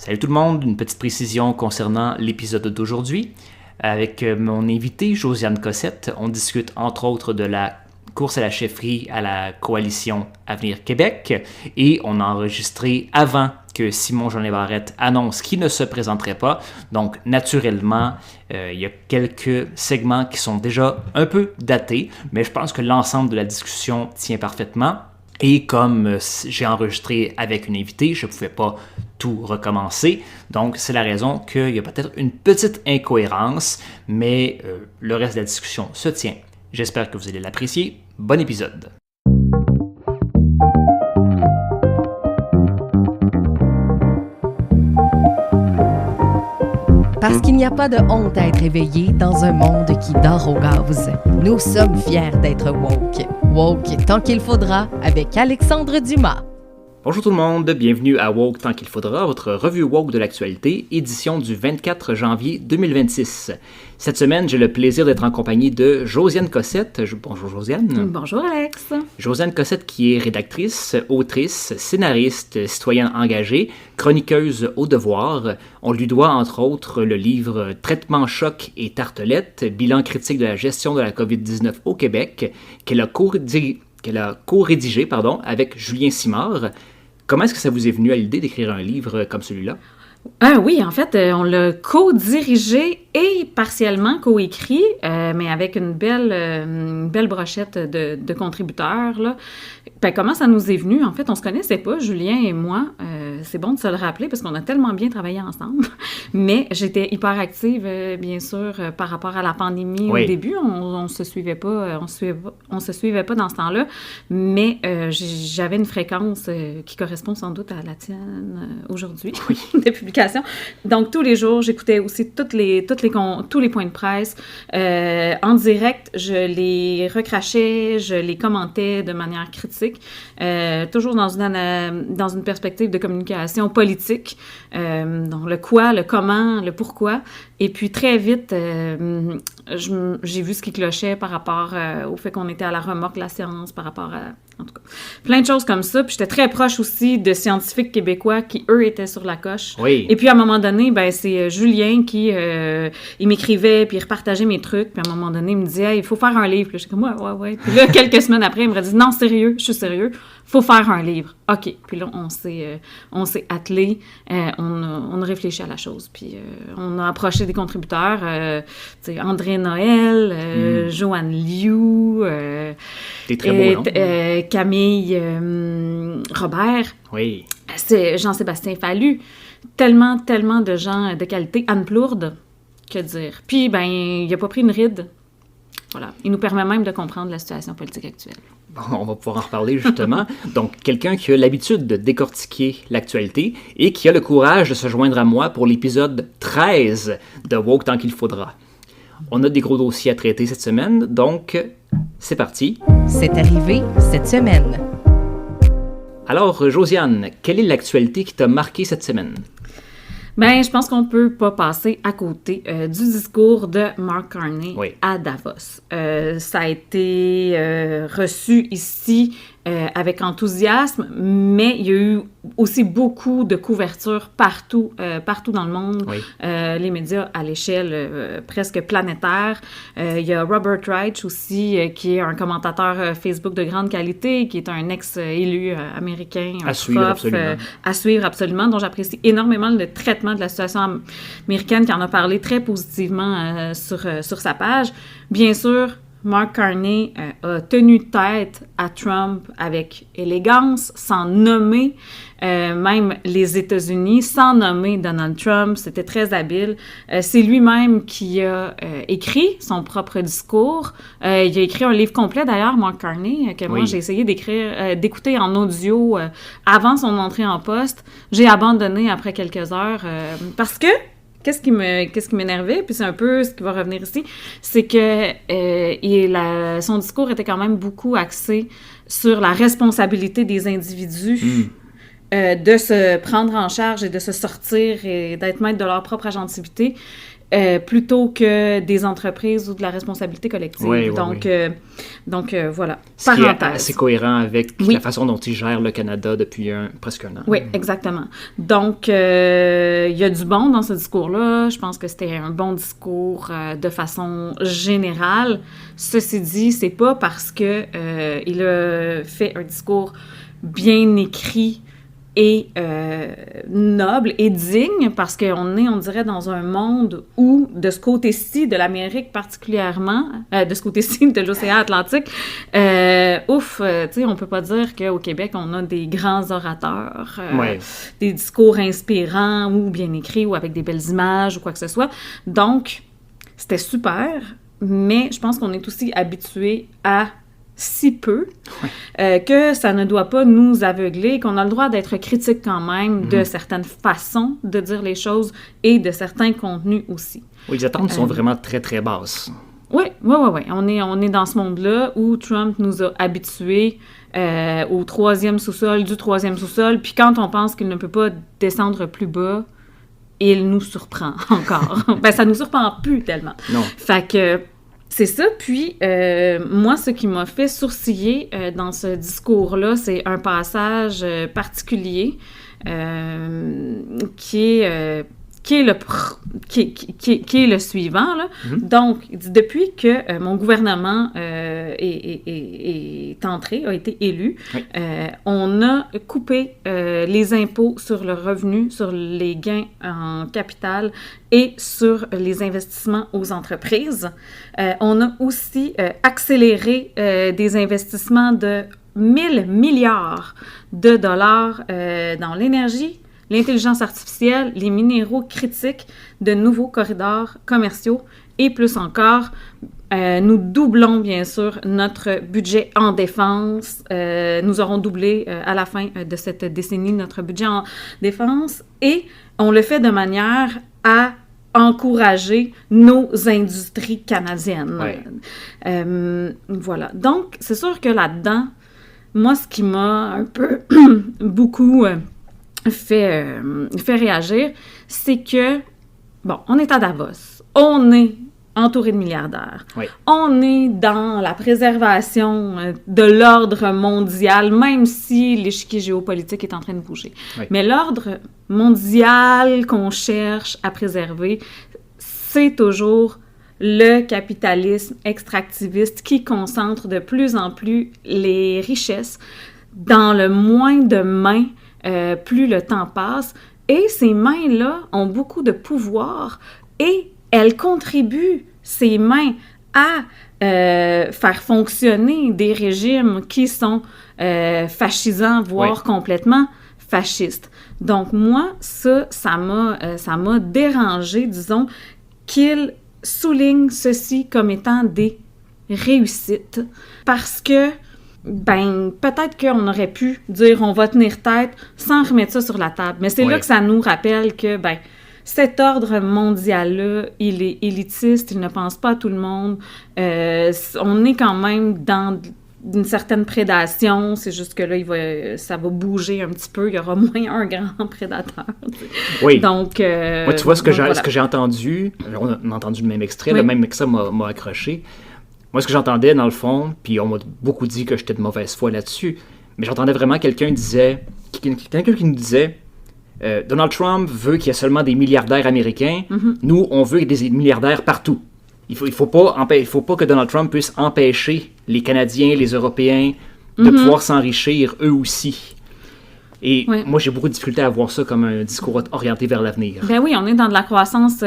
Salut tout le monde, une petite précision concernant l'épisode d'aujourd'hui. Avec mon invité Josiane Cossette, on discute entre autres de la course à la chefferie à la coalition Avenir Québec et on a enregistré avant que Simon-Jean Barrette annonce qu'il ne se présenterait pas. Donc, naturellement, il y a quelques segments qui sont déjà un peu datés, mais je pense que l'ensemble de la discussion tient parfaitement. Et comme j'ai enregistré avec une invitée, je ne pouvais pas tout recommencer. Donc, c'est la raison qu'il y a peut-être une petite incohérence, mais le reste de la discussion se tient. J'espère que vous allez l'apprécier. Bon épisode! Parce qu'il n'y a pas de honte à être éveillé dans un monde qui dort au gaz. Nous sommes fiers d'être woke. Woke tant qu'il faudra avec Alexandre Dumas. Bonjour tout le monde, bienvenue à Woke tant qu'il faudra, votre revue Woke de l'actualité, édition du 24 janvier 2026. Cette semaine, j'ai le plaisir d'être en compagnie de Josiane Cossette. Bonjour Josiane. Bonjour Alex. Josiane Cossette qui est rédactrice, autrice, scénariste, citoyenne engagée, chroniqueuse au devoir. On lui doit entre autres le livre Traitement choc et tartelette, bilan critique de la gestion de la COVID-19 au Québec, qu'elle a co-rédigé avec Julien Simard. Comment est-ce que ça vous est venu à l'idée d'écrire un livre comme celui-là? Ah oui, en fait, on l'a co-dirigé et partiellement co-écrit, mais avec une belle brochette de contributeurs, là. Ben, comment ça nous est venu? En fait, on se connaissait pas, Julien et moi. C'est bon de se le rappeler parce qu'on a tellement bien travaillé ensemble. Mais j'étais hyper active, bien sûr, par rapport à la pandémie. Oui. Au début. On se suivait pas, on se suivait pas dans ce temps-là. Mais j'avais une fréquence qui correspond sans doute à la tienne aujourd'hui, de publication. Donc, tous les jours, j'écoutais aussi tous les points de presse. En direct, je les recrachais, je les commentais de manière critique, toujours dans une perspective de communication politique, donc le quoi, le comment, le pourquoi. Et puis très vite, j'ai vu ce qui clochait par rapport au fait qu'on était à la remorque de la science, par rapport à, en tout cas, plein de choses comme ça. Puis j'étais très proche aussi de scientifiques québécois qui, eux, étaient sur la coche. Oui. Et puis à un moment donné, ben c'est Julien qui il m'écrivait, puis il repartageait mes trucs. Puis à un moment donné, il me disait hey, « il faut faire un livre ». Puis j'étais comme « ouais ». Puis là, quelques semaines après, il me dit « non, sérieux, je suis sérieux, faut faire un livre ». OK. Puis là, on s'est attelé, on a réfléchi à la chose. Puis on a approché des contributeurs, André Noël, Joanne Liu, Des très beaux noms. Camille Robert, Oui. Jean-Sébastien Fallu, tellement de gens de qualité. Anne Plourde, que dire. Puis, ben, il n'a pas pris une ride. Voilà. Il nous permet même de comprendre la situation politique actuelle. Bon, on va pouvoir en reparler justement. Donc, quelqu'un qui a l'habitude de décortiquer l'actualité et qui a le courage de se joindre à moi pour l'épisode 13 de Woke tant qu'il faudra. On a des gros dossiers à traiter cette semaine, donc c'est parti. C'est arrivé cette semaine. Alors, Josiane, quelle est l'actualité qui t'a marqué cette semaine? Ben, je pense qu'on peut pas passer à côté du discours de Mark Carney à Davos. Ça a été reçu ici avec enthousiasme, mais il y a eu aussi beaucoup de couverture partout dans le monde. Oui. Les médias à l'échelle presque planétaire. Il y a Robert Reich aussi, qui est un commentateur Facebook de grande qualité, qui est un ex-élu américain, à suivre absolument, dont j'apprécie énormément le traitement de la situation américaine, qui en a parlé très positivement sur sa page. Bien sûr, Mark Carney a tenu tête à Trump avec élégance, sans nommer même les États-Unis, sans nommer Donald Trump. C'était très habile. C'est lui-même qui a écrit son propre discours. Il a écrit un livre complet, d'ailleurs, Mark Carney, que moi, j'ai essayé d'écouter en audio avant son entrée en poste. J'ai abandonné après quelques heures parce que Qu'est-ce qui m'énervait, puis c'est un peu ce qui va revenir ici, c'est que son discours était quand même beaucoup axé sur la responsabilité des individus de se prendre en charge et de se sortir et d'être maître de leur propre agentivité. plutôt que des entreprises ou de la responsabilité collective. Oui, Donc, voilà. Ce qui est Parenthèse. assez cohérent avec la façon dont ils gèrent le Canada depuis presque un an. Oui, exactement. Donc, il y a du bon dans ce discours-là. Je pense que c'était un bon discours de façon générale. Ceci dit, c'est pas parce que il a fait un discours bien écrit et noble et digne, parce qu'on est, on dirait, dans un monde où, de ce côté-ci de l'Amérique particulièrement, de ce côté-ci de l'océan Atlantique, tu sais, on peut pas dire qu'au Québec, on a des grands orateurs, des discours inspirants ou bien écrits ou avec des belles images ou quoi que ce soit. Donc, c'était super, mais je pense qu'on est aussi habitué à si peu, que ça ne doit pas nous aveugler, qu'on a le droit d'être critique quand même de certaines façons de dire les choses et de certains contenus aussi. Oui, les attentes sont vraiment très, très basses. Oui. On est dans ce monde-là où Trump nous a habitués au troisième sous-sol du troisième sous-sol, puis quand on pense qu'il ne peut pas descendre plus bas, il nous surprend encore. Ça nous surprend plus tellement. Non. Fait que c'est ça. Puis, moi, ce qui m'a fait sourciller dans ce discours-là, c'est un passage particulier qui est le suivant, là. Donc, il dit, depuis que mon gouvernement est entré, a été élu, on a coupé les impôts sur le revenu, sur les gains en capital et sur les investissements aux entreprises. On a aussi accéléré des investissements de 1000 milliards de dollars dans l'énergie, l'intelligence artificielle, les minéraux critiques, de nouveaux corridors commerciaux et plus encore. Nous doublons, bien sûr, notre budget en défense. Nous aurons doublé à la fin de cette décennie notre budget en défense et on le fait de manière à encourager nos industries canadiennes. Voilà. Donc, c'est sûr que là-dedans, moi, ce qui m'a un peu beaucoup fait réagir, c'est que, bon, on est à Davos, on est entouré de milliardaires, on est dans la préservation de l'ordre mondial, même si l'échiquier géopolitique est en train de bouger. Mais l'ordre mondial qu'on cherche à préserver, c'est toujours le capitalisme extractiviste qui concentre de plus en plus les richesses dans le moins de mains plus le temps passe. Et ces mains-là ont beaucoup de pouvoir et elles contribuent, ces mains, à faire fonctionner des régimes qui sont fascisants, voire complètement fascistes. Donc moi, ça m'a dérangé, disons, qu'il souligne ceci comme étant des réussites, parce que peut-être qu'on aurait pu dire on va tenir tête sans remettre ça sur la table. Mais c'est là que ça nous rappelle que cet ordre mondial-là, il est élitiste, il ne pense pas à tout le monde. On est quand même dans une certaine prédation, c'est juste que là, ça va bouger un petit peu, il y aura moins un grand prédateur. Oui. Donc, moi, tu vois, ce que j'ai entendu, on a entendu le même extrait, le même extrait m'a accroché. Moi, ce que j'entendais, dans le fond, puis on m'a beaucoup dit que j'étais de mauvaise foi là-dessus, mais j'entendais vraiment quelqu'un qui nous disait Donald Trump veut qu'il y ait seulement des milliardaires américains. Nous, on veut des milliardaires partout. Il faut pas que Donald Trump puisse empêcher les Canadiens, les Européens de pouvoir s'enrichir eux aussi. Et moi, j'ai beaucoup de difficulté à voir ça comme un discours orienté vers l'avenir. Ben oui, on est dans de la croissance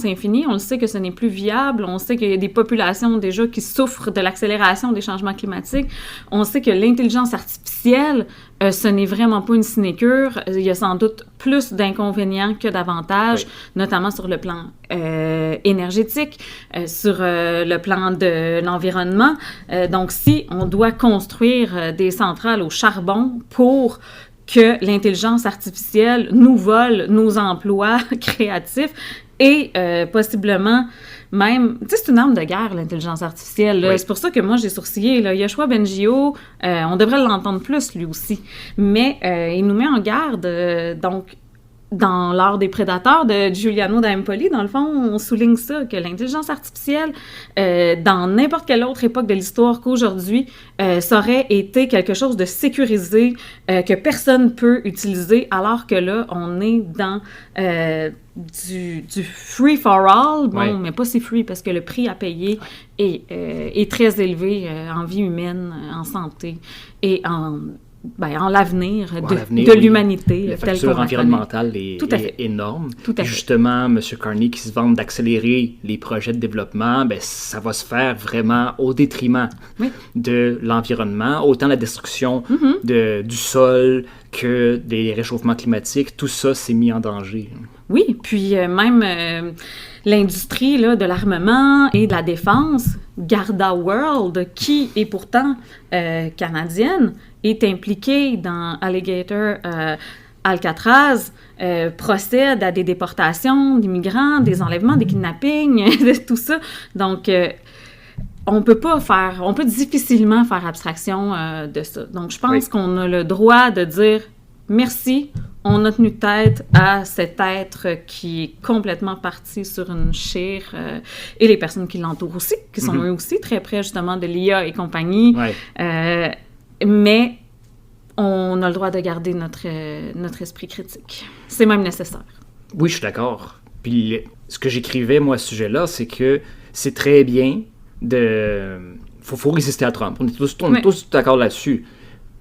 infinie. On le sait que ce n'est plus viable. On sait qu'il y a des populations déjà qui souffrent de l'accélération des changements climatiques. On sait que l'intelligence artificielle, ce n'est vraiment pas une sinécure. Il y a sans doute plus d'inconvénients que d'avantages, notamment sur le plan énergétique, sur le plan de l'environnement. Donc, si on doit construire des centrales au charbon pour que l'intelligence artificielle nous vole nos emplois créatifs et possiblement même... Tu sais, c'est une arme de guerre, l'intelligence artificielle. Là. C'est pour ça que moi, j'ai sourcillé. Là. Yoshua Bengio, on devrait l'entendre plus, lui aussi. Mais il nous met en garde. Donc, dans l'art des prédateurs de Giuliano d'Empoli, dans le fond, on souligne ça, que l'intelligence artificielle, dans n'importe quelle autre époque de l'histoire qu'aujourd'hui, ça aurait été quelque chose de sécurisé, que personne peut utiliser, alors que là, on est dans du free for all, bon, mais pas si free, parce que le prix à payer est très élevé en vie humaine, en santé et en l'avenir de l'humanité. La facture environnementale est énorme. Tout à fait. Justement, M. Carney qui se vante d'accélérer les projets de développement, ça va se faire vraiment au détriment de l'environnement, autant la destruction du sol que des réchauffements climatiques. Tout ça s'est mis en danger. Oui, puis même l'industrie là, de l'armement et de la défense, Garda World, qui est pourtant canadienne, est impliquée dans Alligator Alcatraz, procède à des déportations d'immigrants, des enlèvements, des kidnappings, de tout ça. Donc, on peut difficilement faire abstraction de ça. Donc, je pense qu'on a le droit de dire merci. On a tenu tête à cet être qui est complètement parti sur une chire et les personnes qui l'entourent aussi, qui sont eux aussi très près justement de l'IA et compagnie. Mais on a le droit de garder notre esprit critique. C'est même nécessaire. Oui, je suis d'accord. Puis ce que j'écrivais, moi, à ce sujet-là, c'est que c'est très bien de... Faut résister à Trump. On est tous d'accord là-dessus.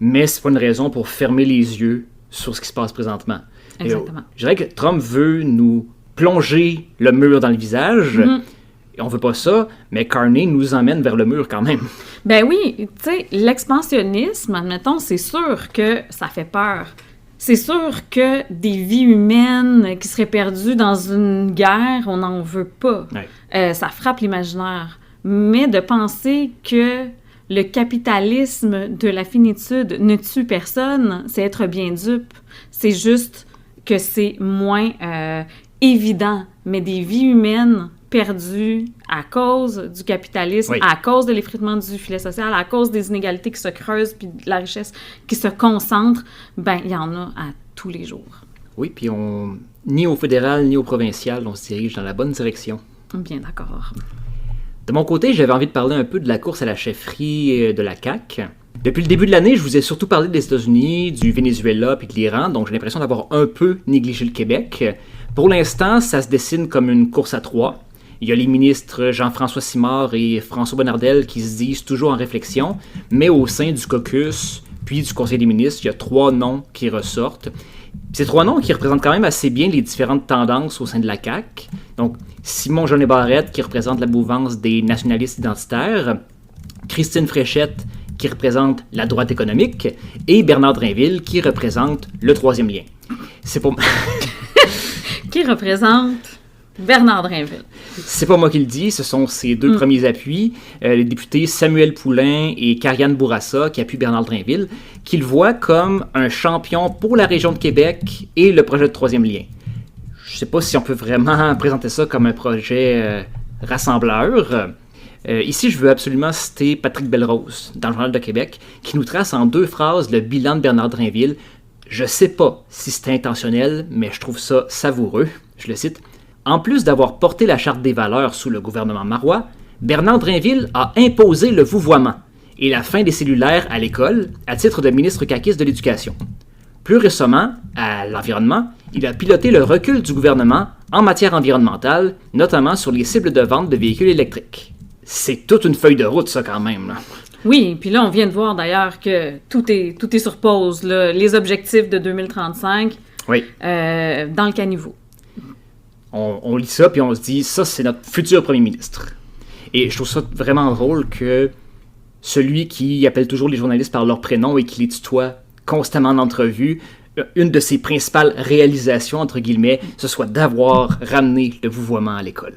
Mais c'est pas une raison pour fermer les yeux sur ce qui se passe présentement. Exactement. Je dirais que Trump veut nous plonger le mur dans le visage. Et on veut pas ça, mais Carney nous emmène vers le mur quand même. Ben oui, tu sais, l'expansionnisme, admettons, c'est sûr que ça fait peur. C'est sûr que des vies humaines qui seraient perdues dans une guerre, on n'en veut pas. Ça frappe l'imaginaire. Mais de penser que le capitalisme de la finitude ne tue personne, c'est être bien dupe. C'est juste que c'est moins évident. Mais des vies humaines perdues à cause du capitalisme, à cause de l'effritement du filet social, à cause des inégalités qui se creusent puis de la richesse qui se concentre, il y en a à tous les jours. Oui, puis ni au fédéral ni au provincial, on se dirige dans la bonne direction. Bien d'accord. De mon côté, j'avais envie de parler un peu de la course à la chefferie de la CAQ. Depuis le début de l'année, je vous ai surtout parlé des États-Unis, du Venezuela puis de l'Iran, donc j'ai l'impression d'avoir un peu négligé le Québec. Pour l'instant, ça se dessine comme une course à trois. Il y a les ministres Jean-François Simard et François Bonnardel qui se disent toujours en réflexion, mais au sein du caucus puis du Conseil des ministres, il y a 3 noms qui ressortent. Ces 3 noms qui représentent quand même assez bien les différentes tendances au sein de la CAQ. Donc, Simon Jolin Barrette qui représente la mouvance des nationalistes identitaires, Christine Fréchette qui représente la droite économique et Bernard Drinville qui représente le troisième lien. C'est pas... Qui représente Bernard Drinville. C'est pas moi qui le dis, ce sont ses 2 premiers appuis, les députés Samuel Poulain et Karianne Bourassa qui appuient Bernard Drinville, qui le voient comme un champion pour la région de Québec et le projet de troisième lien. Je sais pas si on peut vraiment présenter ça comme un projet rassembleur. Ici, je veux absolument citer Patrick Belrose, dans le Journal de Québec, qui nous trace en 2 phrases le bilan de Bernard Drinville. Je sais pas si c'est intentionnel, mais je trouve ça savoureux. Je le cite. En plus d'avoir porté la Charte des valeurs sous le gouvernement Marois, Bernard Drinville a imposé le vouvoiement et la fin des cellulaires à l'école à titre de ministre caquiste de l'Éducation. Plus récemment, à l'environnement, il a piloté le recul du gouvernement en matière environnementale, notamment sur les cibles de vente de véhicules électriques. C'est toute une feuille de route, ça, quand même. Là. Oui, puis là, on vient de voir d'ailleurs que tout est sur pause, là. Les objectifs de 2035 dans le caniveau. On lit ça, puis on se dit, ça, c'est notre futur premier ministre. Et je trouve ça vraiment drôle que celui qui appelle toujours les journalistes par leur prénom et qui les tutoie constamment en entrevue, une de ses principales réalisations, entre guillemets, ce soit d'avoir ramené le vouvoiement à l'école.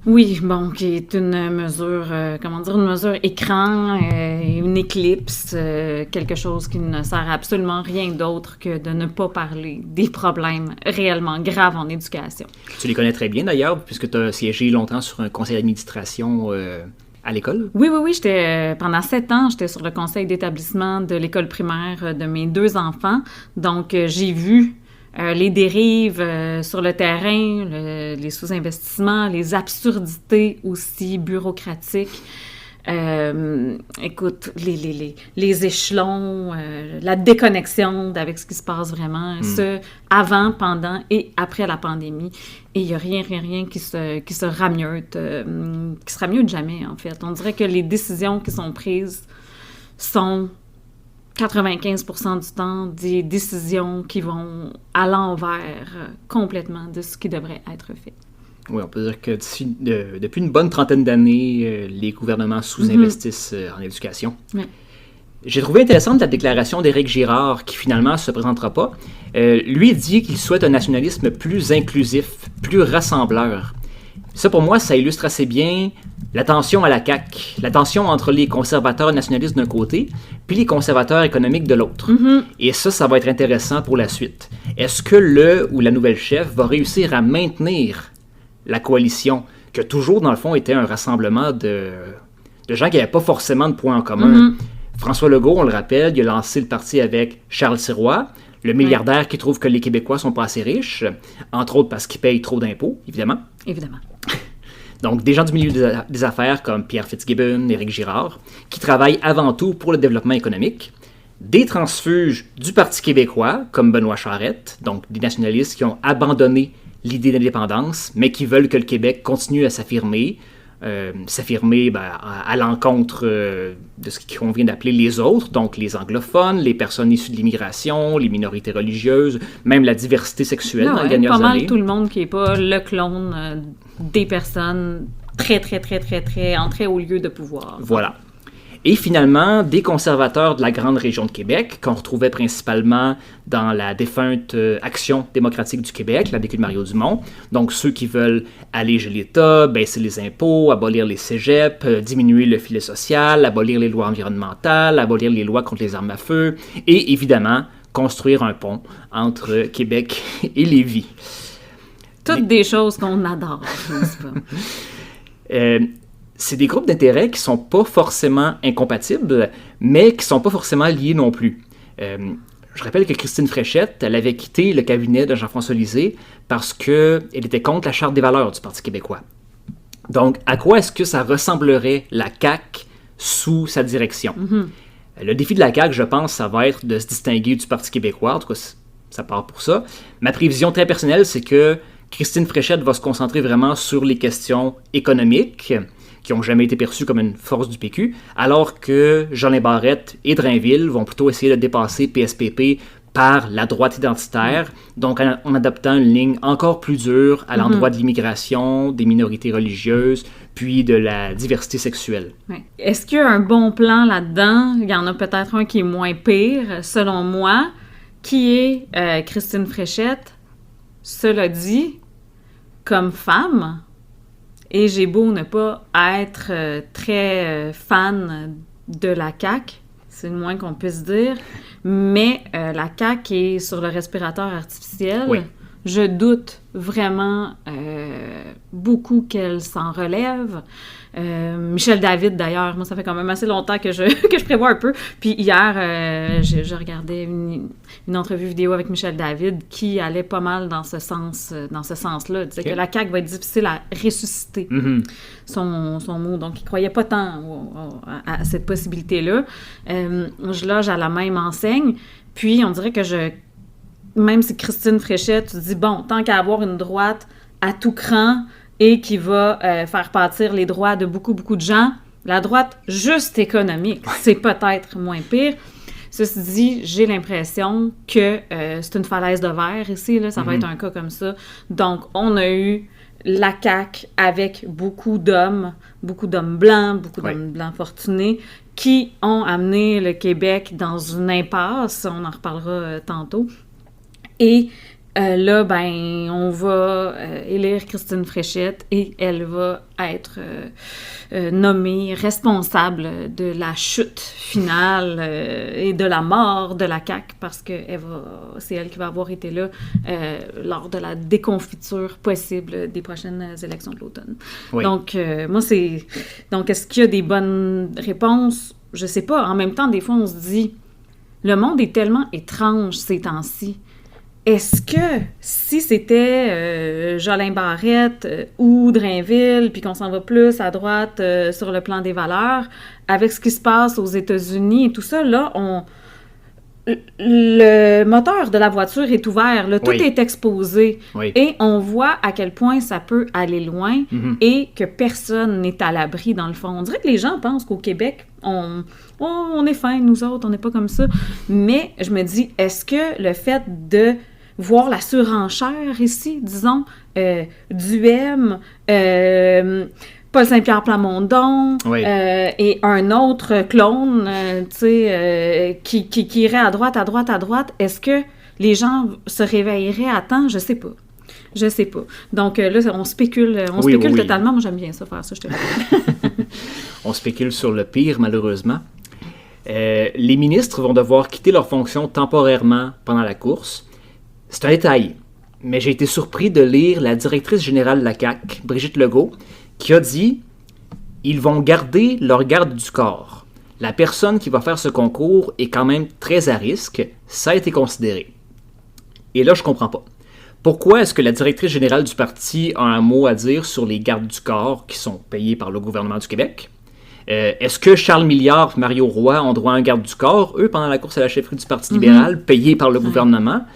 Oui, bon, qui est une mesure, une mesure écran, une éclipse, quelque chose qui ne sert à absolument rien d'autre que de ne pas parler des problèmes réellement graves en éducation. Tu les connais très bien d'ailleurs, puisque tu as siégé longtemps sur un conseil d'administration à l'école? Oui, pendant 7 ans, j'étais sur le conseil d'établissement de l'école primaire de mes 2 enfants, donc j'ai vu les dérives sur le terrain, les sous-investissements, les absurdités aussi bureaucratiques. Écoute, les échelons, la déconnexion avec ce qui se passe vraiment, ce avant, pendant et après la pandémie. Et il n'y a rien qui se ramieute, qui se ramieute jamais, en fait. On dirait que les décisions qui sont prises sont 95% du temps des décisions qui vont à l'envers complètement de ce qui devrait être fait. Oui, on peut dire que depuis une bonne trentaine d'années, les gouvernements sous-investissent en éducation. Ouais. J'ai trouvé intéressante la déclaration d'Éric Girard, qui finalement ne se présentera pas. Lui dit qu'il souhaite un nationalisme plus inclusif, plus rassembleur. Ça, pour moi, ça illustre assez bien la tension à la CAQ, la tension entre les conservateurs nationalistes d'un côté, puis les conservateurs économiques de l'autre. Et ça va être intéressant pour la suite. Est-ce que le ou la nouvelle chef va réussir à maintenir la coalition, qui a toujours, dans le fond, été un rassemblement de gens qui n'avaient pas forcément de points en commun? François Legault, on le rappelle, il a lancé le parti avec Charles Sirois, le milliardaire qui trouve que les Québécois sont pas assez riches, entre autres parce qu'ils payent trop d'impôts, évidemment. Évidemment. Donc, des gens du milieu des affaires comme Pierre Fitzgibbon, Éric Girard, qui travaillent avant tout pour le développement économique. Des transfuges du Parti québécois, comme Benoît Charette, donc des nationalistes qui ont abandonné l'idée d'indépendance, mais qui veulent que le Québec continue à s'affirmer, à l'encontre de ce qu'on vient d'appeler les autres, donc les anglophones, les personnes issues de l'immigration, les minorités religieuses, même la diversité sexuelle dans les dernières années. Pas mal tout le monde qui n'est pas le clone des personnes très en très haut lieu de pouvoir. Voilà. Et finalement, des conservateurs de la grande région de Québec, qu'on retrouvait principalement dans la défunte Action démocratique du Québec, la DQ de Mario Dumont. Donc, ceux qui veulent alléger l'État, baisser les impôts, abolir les cégeps, diminuer le filet social, abolir les lois environnementales, abolir les lois contre les armes à feu, et évidemment, construire un pont entre Québec et Lévis. Toutes des choses qu'on adore, n'est-ce pas? C'est des groupes d'intérêts qui ne sont pas forcément incompatibles, mais qui ne sont pas forcément liés non plus. Je rappelle que Christine Fréchette, elle avait quitté le cabinet de Jean-François Lisée parce qu'elle était contre la Charte des valeurs du Parti québécois. Donc, à quoi est-ce que ça ressemblerait la CAQ sous sa direction? Le défi de la CAQ, je pense, ça va être de se distinguer du Parti québécois. En tout cas, ça part pour ça. Ma prévision très personnelle, c'est que Christine Fréchette va se concentrer vraiment sur les questions économiques, qui n'ont jamais été perçus comme une force du PQ, alors que Jean-Lin Barrette et Drainville vont plutôt essayer de dépasser PSPP par la droite identitaire, donc en adoptant une ligne encore plus dure à l'endroit de l'immigration, des minorités religieuses, puis de la diversité sexuelle. Ouais. Est-ce qu'il y a un bon plan là-dedans? Il y en a peut-être un qui est moins pire, selon moi, qui est Christine Fréchette. Cela dit, comme femme, et j'ai beau ne pas être très fan de la CAQ, c'est le moins qu'on puisse dire, mais la CAQ est sur le respirateur artificiel. Oui. Je doute vraiment beaucoup qu'elle s'en relève. Michel David, d'ailleurs, moi, ça fait quand même assez longtemps que je prévois un peu. Puis hier, je regardais une entrevue vidéo avec Michel David qui allait pas mal dans ce sens-là. Il disait que la CAQ va être difficile à ressusciter, son mot. Donc, il croyait pas tant à cette possibilité-là. Je loge à la même enseigne. Puis, on dirait que même si Christine Fréchette, tu te dis, bon, tant qu'à avoir une droite à tout cran et qui va faire pâtir les droits de beaucoup de gens, la droite juste économique, c'est peut-être moins pire. Ceci dit, j'ai l'impression que c'est une falaise de verre ici, là, ça va être un cas comme ça. Donc, on a eu la CAQ avec beaucoup d'hommes blancs, beaucoup d'hommes blancs fortunés, qui ont amené le Québec dans une impasse, on en reparlera tantôt. Et là, on va élire Christine Fréchette et elle va être nommée responsable de la chute finale et de la mort de la CAQ parce que c'est elle qui va avoir été là lors de la déconfiture possible des prochaines élections de l'automne. Oui. Donc, Donc, est-ce qu'il y a des bonnes réponses? Je sais pas. En même temps, des fois, on se dit, le monde est tellement étrange ces temps-ci. est-ce que si c'était Jolin Barrette ou Drainville, puis qu'on s'en va plus à droite sur le plan des valeurs, avec ce qui se passe aux États-Unis et tout ça, là, le moteur de la voiture est ouvert, là, tout est exposé. Oui. Et on voit à quel point ça peut aller loin et que personne n'est à l'abri, dans le fond. On dirait que les gens pensent qu'au Québec, on est fin, nous autres, on n'est pas comme ça. Mais je me dis, est-ce que le fait de voir la surenchère ici, disons, Duhem, Paul Saint-Pierre Plamondon et un autre clone, qui irait à droite, est-ce que les gens se réveilleraient à temps? Je sais pas. Donc là, on spécule totalement. Moi, j'aime bien ça, faire ça, je te dis. On spécule sur le pire, malheureusement. Les ministres vont devoir quitter leurs fonctions temporairement pendant la course. C'est un détail, mais j'ai été surpris de lire la directrice générale de la CAQ, Brigitte Legault, qui a dit « Ils vont garder leur garde du corps. La personne qui va faire ce concours est quand même très à risque. Ça a été considéré. » Et là, je comprends pas. Pourquoi est-ce que la directrice générale du parti a un mot à dire sur les gardes du corps qui sont payés par le gouvernement du Québec? Est-ce que Charles Milliard et Mario Roy ont droit à un garde du corps, eux, pendant la course à la chefferie du Parti libéral, payés par le gouvernement?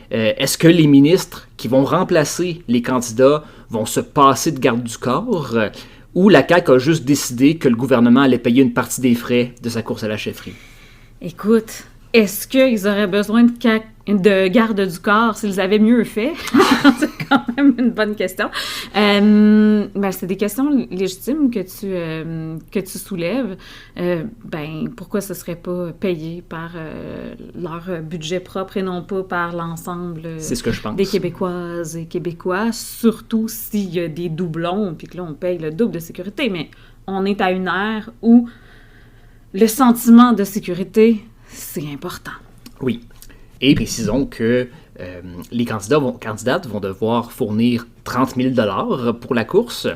Est-ce que les ministres qui vont remplacer les candidats vont se passer de garde du corps? Ou la CAQ a juste décidé que le gouvernement allait payer une partie des frais de sa course à la chefferie? Écoute, est-ce qu'ils auraient besoin de garde du corps s'ils avaient mieux fait? C'est quand même une bonne question. C'est des questions légitimes que tu soulèves. Pourquoi ce serait pas payé par leur budget propre et non pas par l'ensemble C'est ce que je pense. Des Québécoises et Québécois, surtout s'il y a des doublons, puis que là, on paye le double de sécurité. Mais on est à une ère où le sentiment de sécurité, c'est important. Oui. Et précisons que les candidates vont devoir fournir 30 000 $ pour la course.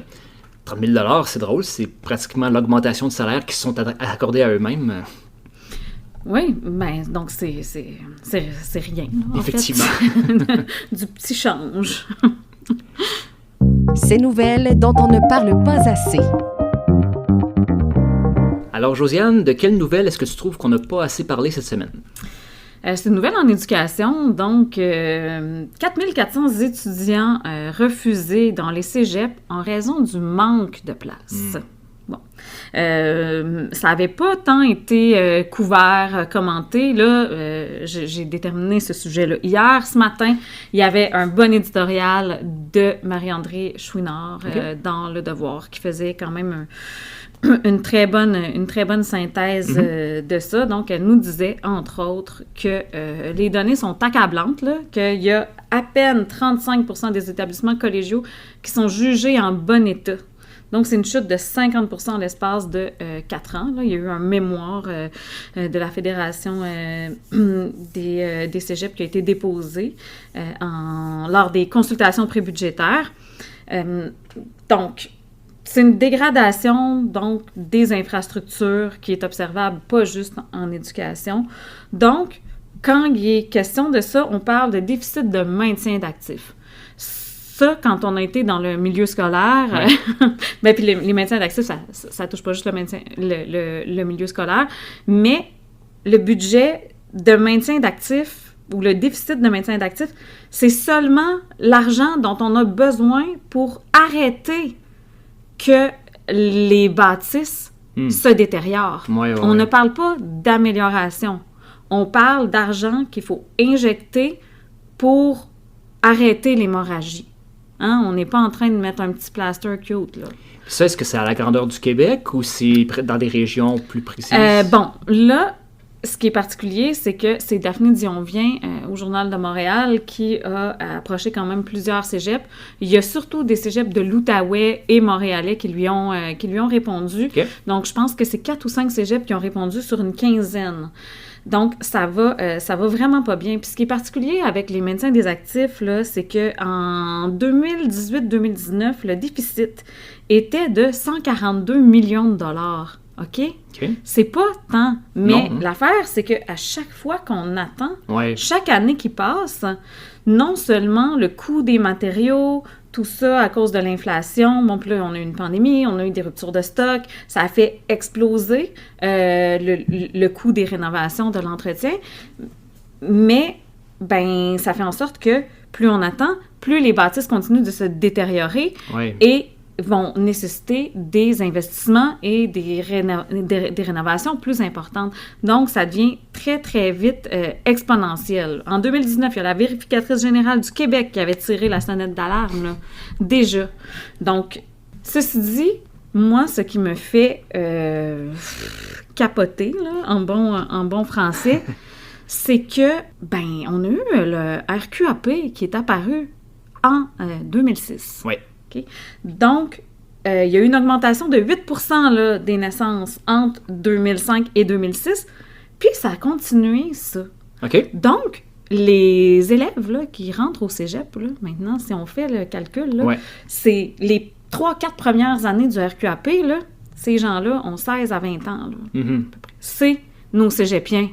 30 000 $, c'est drôle, c'est pratiquement l'augmentation de salaire qui se sont accordés à eux-mêmes. Oui, donc c'est rien. Effectivement. Fait. Du petit change. Ces nouvelles dont on ne parle pas assez. Alors, Josiane, de quelles nouvelles est-ce que tu trouves qu'on n'a pas assez parlé cette semaine? C'est une nouvelle en éducation, donc 4400 étudiants refusés dans les cégeps en raison du manque de place. Bon. Ça n'avait pas tant été couvert, commenté. Là, j'ai déterminé ce sujet-là. Hier, ce matin, il y avait un bon éditorial de Marie-André Chouinard dans Le Devoir qui faisait quand même une très bonne synthèse de ça. Donc, elle nous disait, entre autres, que les données sont accablantes, là, qu'il y a à peine 35% des établissements collégiaux qui sont jugés en bon état. Donc, c'est une chute de 50% en l'espace de 4 ans. Là. Il y a eu un mémoire de la Fédération des cégeps qui a été déposé lors des consultations prébudgétaires. Donc, c'est une dégradation, donc, des infrastructures qui est observable, pas juste en éducation. Donc, quand il est question de ça, on parle de déficit de maintien d'actifs. Ça, quand on a été dans le milieu scolaire, puis les maintiens d'actifs, ça touche pas juste le milieu scolaire, mais le budget de maintien d'actifs ou le déficit de maintien d'actifs, c'est seulement l'argent dont on a besoin pour arrêter que les bâtisses se détériorent. On ne parle pas d'amélioration. On parle d'argent qu'il faut injecter pour arrêter l'hémorragie. Hein? On n'est pas en train de mettre un petit plaster cute, là. Ça, est-ce que c'est à la grandeur du Québec ou c'est dans des régions plus précises? Là, ce qui est particulier, c'est que c'est Daphné Dionvien au Journal de Montréal qui a approché quand même plusieurs cégeps. Il y a surtout des cégeps de l'Outaouais et montréalais qui lui ont répondu. Okay. Donc, je pense que c'est 4 ou 5 cégeps qui ont répondu sur une quinzaine. Donc, ça va vraiment pas bien. Puis ce qui est particulier avec les maintiens des actifs, là, c'est qu'en 2018-2019, le déficit était de 142 millions de dollars. OK? C'est pas tant. Mais l'affaire, c'est qu'à chaque fois qu'on attend, chaque année qui passe, non seulement le coût des matériaux, tout ça à cause de l'inflation, bon, puis là, on a eu une pandémie, on a eu des ruptures de stock, ça a fait exploser le coût des rénovations, de l'entretien, mais ben ça fait en sorte que plus on attend, plus les bâtisses continuent de se détériorer et vont nécessiter des investissements et des rénovations plus importantes. Donc, ça devient très, très vite exponentiel. En 2019, il y a la vérificatrice générale du Québec qui avait tiré la sonnette d'alarme, là, déjà. Donc, ceci dit, moi, ce qui me fait capoter, là, en bon français, c'est que, ben, on a eu le RQAP qui est apparu en 2006. Oui. Okay? Donc, il y a eu une augmentation de 8 % là, des naissances entre 2005 et 2006, puis ça a continué, ça. OK. Donc, les élèves là, qui rentrent au cégep, là, maintenant, si on fait le calcul, là, c'est les 3-4 premières années du RQAP, là, ces gens-là ont 16 à 20 ans. Là, à peu près. C'est nos cégepiens.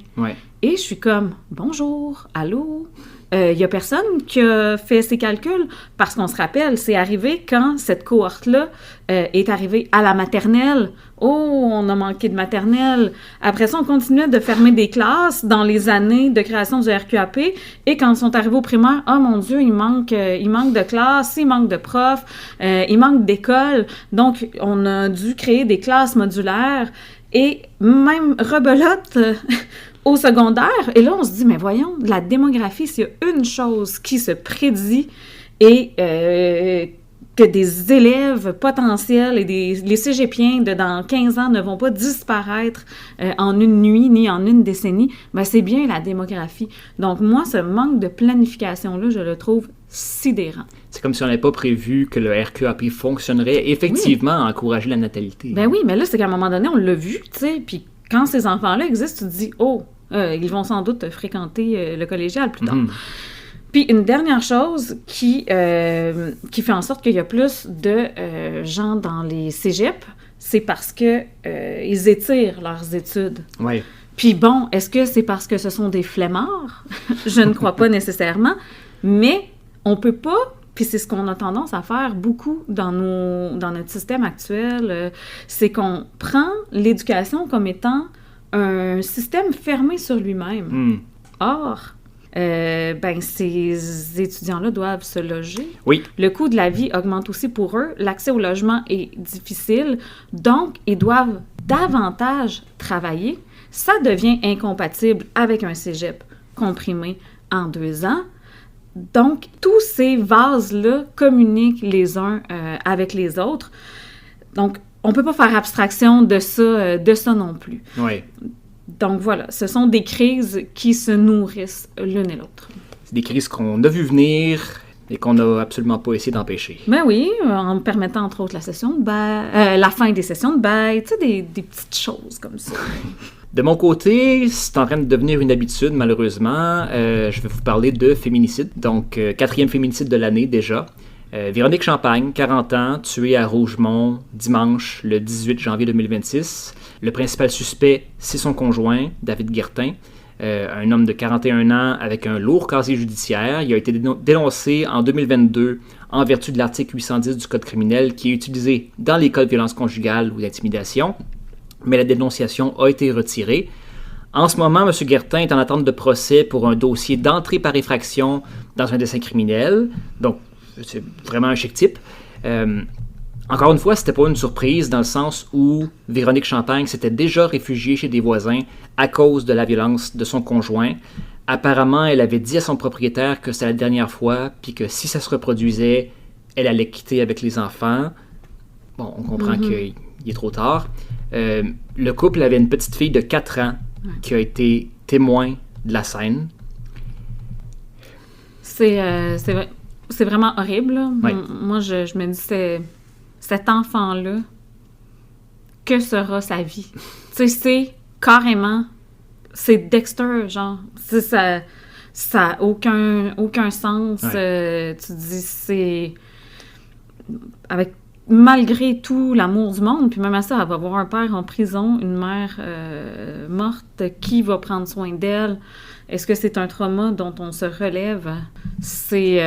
Et je suis comme, bonjour, allô? Il n'y a personne qui a fait ces calculs parce qu'on se rappelle, c'est arrivé quand cette cohorte-là est arrivée à la maternelle. Oh, on a manqué de maternelle. Après ça, on continuait de fermer des classes dans les années de création du RQAP. Et quand ils sont arrivés au primaire, oh mon Dieu, il manque de classes, il manque de profs, il manque d'écoles. Donc, on a dû créer des classes modulaires. Et même rebelote au secondaire. Et là, on se dit, mais voyons, la démographie, s'il y a une chose qui se prédit et que des élèves potentiels et les cégepiens de dans 15 ans ne vont pas disparaître en une nuit ni en une décennie, ben c'est bien la démographie. Donc moi, ce manque de planification-là, je le trouve sidérant. C'est comme si on n'avait pas prévu que le RQAP fonctionnerait effectivement à encourager la natalité. Ben oui, mais là, c'est qu'à un moment donné, on l'a vu, tu sais, puis quand ces enfants-là existent, tu te dis, oh, ils vont sans doute fréquenter le collégial plus tard. Puis une dernière chose qui fait en sorte qu'il y a plus de gens dans les cégeps, c'est parce que ils étirent leurs études. Oui. Puis bon, est-ce que c'est parce que ce sont des flemmards? Je ne crois pas nécessairement, mais on peut pas, puis c'est ce qu'on a tendance à faire beaucoup dans notre système actuel, c'est qu'on prend l'éducation comme étant un système fermé sur lui-même. Or, ben ces étudiants-là doivent se loger. Oui. Le coût de la vie augmente aussi pour eux. L'accès au logement est difficile. Donc, ils doivent davantage travailler. Ça devient incompatible avec un cégep comprimé en 2 ans. Donc, tous ces vases-là communiquent les uns avec les autres. Donc, on ne peut pas faire abstraction de ça non plus. Oui. Donc voilà, ce sont des crises qui se nourrissent l'une et l'autre. C'est des crises qu'on a vues venir et qu'on n'a absolument pas essayé d'empêcher. Ben oui, en permettant entre autres la fin des sessions de bail, tu sais, des petites choses comme ça. De mon côté, c'est en train de devenir une habitude, malheureusement. Je vais vous parler de féminicide, donc 4e féminicide de l'année déjà. Véronique Champagne, 40 ans, tuée à Rougemont dimanche, le 18 janvier 2026. Le principal suspect, c'est son conjoint, David Guertin, un homme de 41 ans avec un lourd casier judiciaire. Il a été dénoncé en 2022 en vertu de l'article 810 du Code criminel qui est utilisé dans les cas de violence conjugale ou d'intimidation. Mais la dénonciation a été retirée. En ce moment, M. Guertin est en attente de procès pour un dossier d'entrée par effraction dans un dessein criminel. Donc, c'est vraiment un chic type. Encore une fois, c'était pas une surprise dans le sens où Véronique Champagne s'était déjà réfugiée chez des voisins à cause de la violence de son conjoint. Apparemment, elle avait dit à son propriétaire que c'était la dernière fois, puis que si ça se reproduisait, elle allait quitter avec les enfants. Bon, on comprend qu'il est trop tard. Le couple avait une petite fille de 4 ans qui a été témoin de la scène. C'est vraiment horrible. Là. Ouais. Moi, je me dis, cet enfant-là, que sera sa vie? Tu sais, c'est carrément, c'est Dexter, genre. Ça n'a aucun sens. Ouais. Tu dis, c'est... Avec malgré tout l'amour du monde, puis même à ça, elle va avoir un père en prison, une mère morte, qui va prendre soin d'elle? Est-ce que c'est un trauma dont on se relève? C'est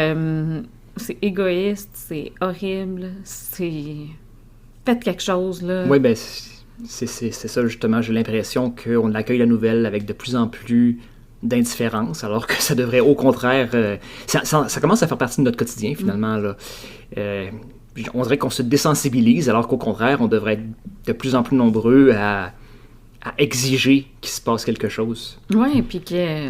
égoïste, c'est horrible, Faites quelque chose, là. Oui, ben c'est ça, justement. J'ai l'impression qu'on accueille la nouvelle avec de plus en plus d'indifférence, alors que ça devrait, au contraire... ça commence à faire partie de notre quotidien, finalement, là. On dirait qu'on se désensibilise, alors qu'au contraire, on devrait être de plus en plus nombreux à exiger qu'il se passe quelque chose. Oui, puis qu'il y ait,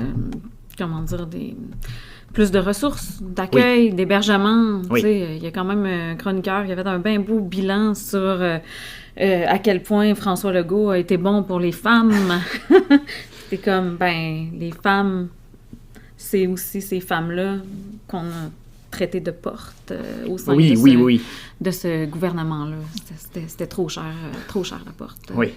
plus de ressources d'accueil, d'hébergement. Oui. Tu sais, il y a quand même un chroniqueur qui a fait un bien beau bilan sur à quel point François Legault a été bon pour les femmes. C'est comme, les femmes, c'est aussi ces femmes-là qu'on a traitées de porte au sein de ce gouvernement-là. C'était trop cher la porte. Oui.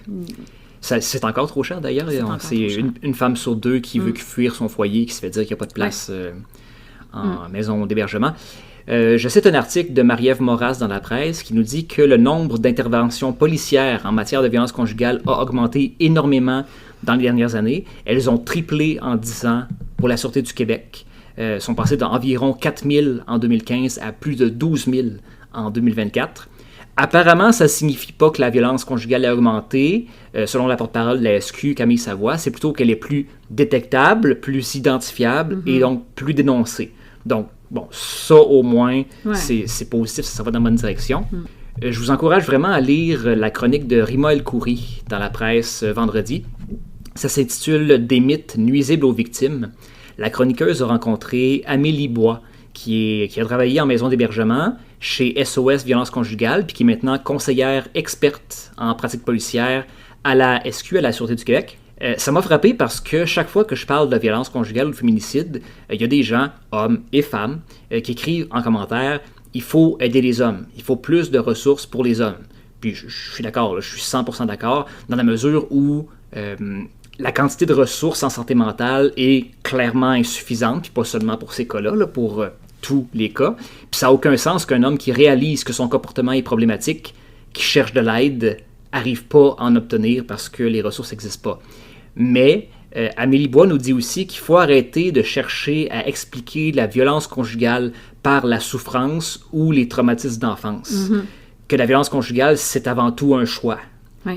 C'est encore trop cher, d'ailleurs. C'est une femme sur 2 qui veut fuir son foyer, qui se fait dire qu'il n'y a pas de place en maison d'hébergement. Je cite un article de Marie-Ève Moras dans la presse qui nous dit que le nombre d'interventions policières en matière de violence conjugale a augmenté énormément dans les dernières années. Elles ont triplé en 10 ans pour la Sûreté du Québec. Sont passées d'environ 4 000 en 2015 à plus de 12 000 en 2024. Apparemment, ça ne signifie pas que la violence conjugale a augmenté. Selon la porte-parole de la SQ, Camille Savoie, c'est plutôt qu'elle est plus détectable, plus identifiable et donc plus dénoncée. Donc, bon, ça au moins, c'est positif, ça va dans la bonne direction. Je vous encourage vraiment à lire la chronique de Rima El Khoury dans la presse vendredi. Ça s'intitule « Des mythes nuisibles aux victimes ». La chroniqueuse a rencontré Amélie Bois, qui a travaillé en maison d'hébergement chez SOS Violence Conjugale, puis qui est maintenant conseillère experte en pratique policière à la SQ, à la Sûreté du Québec. Ça m'a frappé parce que chaque fois que je parle de violence conjugale ou de féminicide, il y a des gens, hommes et femmes, qui écrivent en commentaire « Il faut aider les hommes, il faut plus de ressources pour les hommes ». Puis je suis d'accord, là, je suis 100% d'accord, dans la mesure où la quantité de ressources en santé mentale est clairement insuffisante, puis pas seulement pour ces cas-là, là, pour tous les cas. Puis ça n'a aucun sens qu'un homme qui réalise que son comportement est problématique, qui cherche de l'aide, n'arrive pas à en obtenir parce que les ressources n'existent pas. Mais Amélie Bois nous dit aussi qu'il faut arrêter de chercher à expliquer la violence conjugale par la souffrance ou les traumatismes d'enfance. Que la violence conjugale, c'est avant tout un choix. Oui.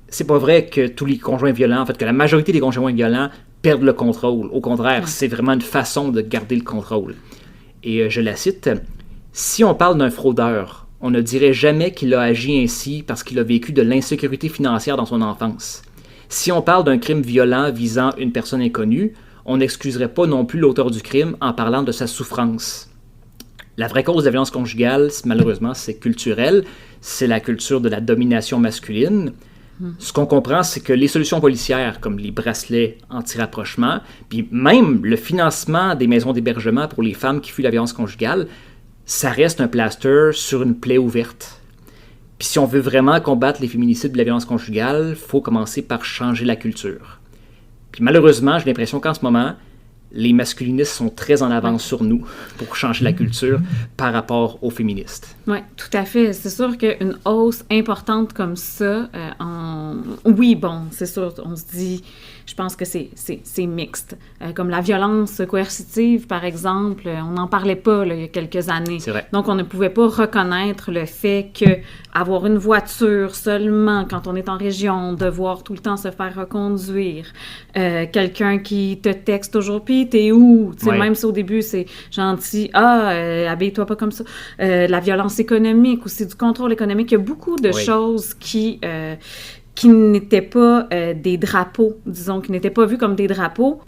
C'est pas vrai que tous les conjoints violents, en fait, que la majorité des conjoints violents perdent le contrôle. Au contraire, c'est vraiment une façon de garder le contrôle. Et je la cite, « Si on parle d'un fraudeur, on ne dirait jamais qu'il a agi ainsi parce qu'il a vécu de l'insécurité financière dans son enfance. Si on parle d'un crime violent visant une personne inconnue, on n'excuserait pas non plus l'auteur du crime en parlant de sa souffrance. La vraie cause de la violence conjugale, malheureusement, c'est culturel. C'est la culture de la domination masculine. Ce qu'on comprend, c'est que les solutions policières, comme les bracelets anti-rapprochement, puis même le financement des maisons d'hébergement pour les femmes qui fuient la violence conjugale, ça reste un plaster sur une plaie ouverte. Puis si on veut vraiment combattre les féminicides de la violence conjugale, il faut commencer par changer la culture. Puis malheureusement, j'ai l'impression qu'en ce moment, les masculinistes sont très en avance sur nous pour changer la culture par rapport aux féministes. Oui, tout à fait. C'est sûr qu'une hausse importante comme ça, oui, bon, c'est sûr, on se dit, je pense que c'est mixte. Comme la violence coercitive, par exemple, on n'en parlait pas là, il y a quelques années. C'est vrai. Donc, on ne pouvait pas reconnaître le fait que avoir une voiture seulement quand on est en région, devoir tout le temps se faire reconduire, quelqu'un qui te texte toujours, puis t'es où? Tu sais, même si au début c'est gentil, habille-toi pas comme ça. La violence économique aussi, du contrôle économique, il y a beaucoup de choses qui n'étaient pas des drapeaux, disons, qui n'étaient pas vus comme des drapeaux.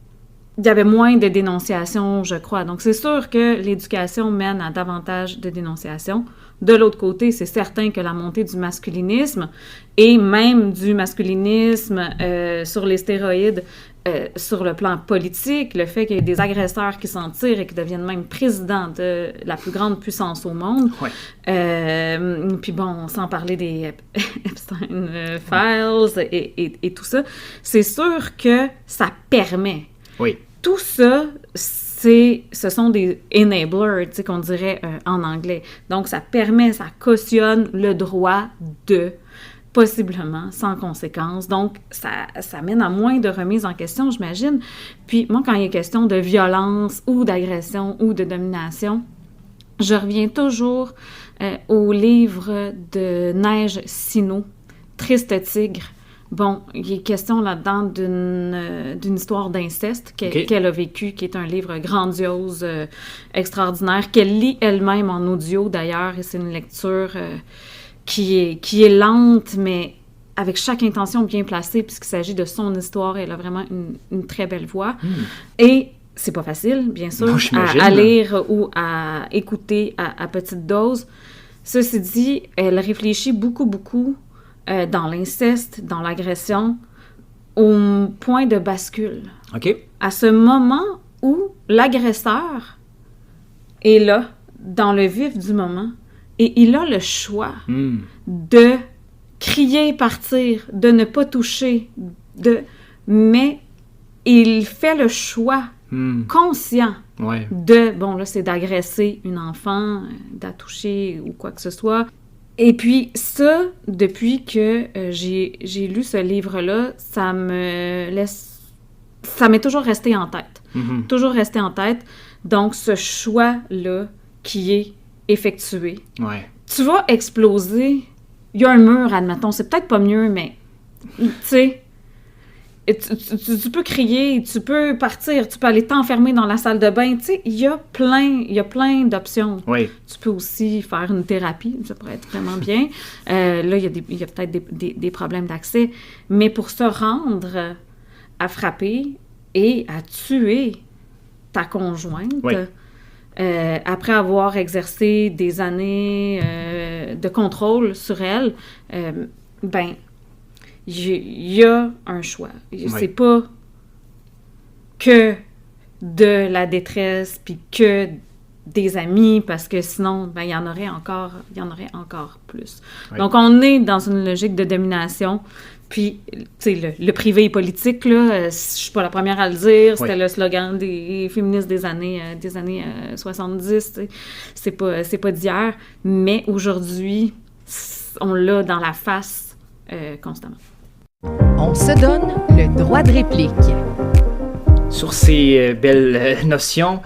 Il y avait moins de dénonciations, je crois. Donc, c'est sûr que l'éducation mène à davantage de dénonciations. De l'autre côté, c'est certain que la montée du masculinisme et même du masculinisme sur les stéroïdes, sur le plan politique, le fait qu'il y ait des agresseurs qui s'en tirent et qui deviennent même présidents de la plus grande puissance au monde. Puis bon, sans parler des Epstein Files et tout ça, c'est sûr que ça permet. Oui. Tout ça, ce sont des enablers, tu sais, qu'on dirait en anglais. Donc, ça cautionne le droit de, possiblement, sans conséquence. Donc, ça mène à moins de remises en question, j'imagine. Puis, moi, quand il est question de violence ou d'agression ou de domination, je reviens toujours au livre de Neige Sino, Triste Tigre. Bon, il est question là-dedans d'une histoire d'inceste qu'elle a vécue, qui est un livre grandiose, extraordinaire, qu'elle lit elle-même en audio d'ailleurs, et c'est une lecture qui est lente, mais avec chaque intention bien placée, puisqu'il s'agit de son histoire, elle a vraiment une très belle voix. Et c'est pas facile, bien sûr, à lire ou à écouter à petite dose. Ceci dit, elle réfléchit beaucoup dans l'inceste, dans l'agression, au point de bascule. OK. À ce moment où l'agresseur est là, dans le vif du moment, et il a le choix de crier, partir, de ne pas toucher, mais il fait le choix conscient de, bon là, c'est d'agresser une enfant, de la toucher ou quoi que ce soit. Et puis ça, depuis que j'ai lu ce livre-là, ça m'est toujours resté en tête. Toujours resté en tête. Donc, ce choix-là qui est effectué. Tu vas exploser. Il y a un mur, admettons. C'est peut-être pas mieux, mais tu sais, tu peux crier, tu peux partir, tu peux aller t'enfermer dans la salle de bain. Tu sais, il y a plein d'options. Tu peux aussi faire une thérapie, ça pourrait être vraiment bien. Là, il y a peut-être des problèmes d'accès. Mais pour se rendre à frapper et à tuer ta conjointe, après avoir exercé des années de contrôle sur elle, il y a un choix. C'est pas que de la détresse puis que des amis, parce que sinon, il y en aurait encore plus. Donc, on est dans une logique de domination. Puis, tu sais, le privé est politique, là, je suis pas la première à le dire, c'était le slogan des féministes des années 70, c'est pas d'hier, mais aujourd'hui, on l'a dans la face constamment. On se donne le droit de réplique. Sur ces belles notions,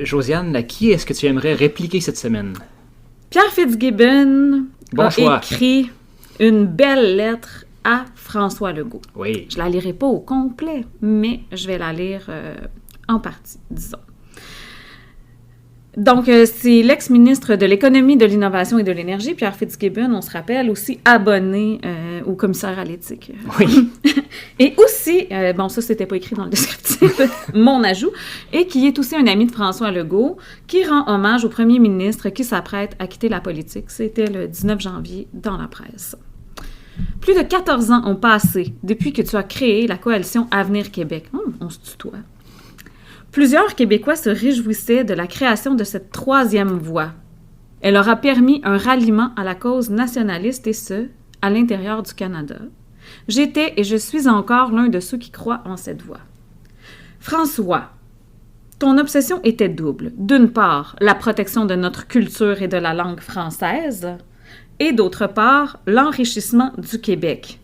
Josiane, à qui est-ce que tu aimerais répliquer cette semaine? Pierre Fitzgibbon a écrit une belle lettre à François Legault. Oui. Je la lirai pas au complet, mais je vais la lire en partie, disons. Donc, c'est l'ex-ministre de l'Économie, de l'Innovation et de l'Énergie, Pierre Fitzgibbon, on se rappelle, aussi abonné au commissaire à l'éthique. Oui. Et aussi, bon, ça, c'était pas écrit dans le descriptif, mon ajout, et qui est aussi un ami de François Legault, qui rend hommage au premier ministre qui s'apprête à quitter la politique. C'était le 19 janvier dans la presse. Plus de 14 ans ont passé depuis que tu as créé la coalition Avenir Québec. On se tutoie. Plusieurs Québécois se réjouissaient de la création de cette troisième voie. Elle aura permis un ralliement à la cause nationaliste et ce, à l'intérieur du Canada. J'étais et je suis encore l'un de ceux qui croient en cette voie. François, ton obsession était double. D'une part, la protection de notre culture et de la langue française, et d'autre part, l'enrichissement du Québec.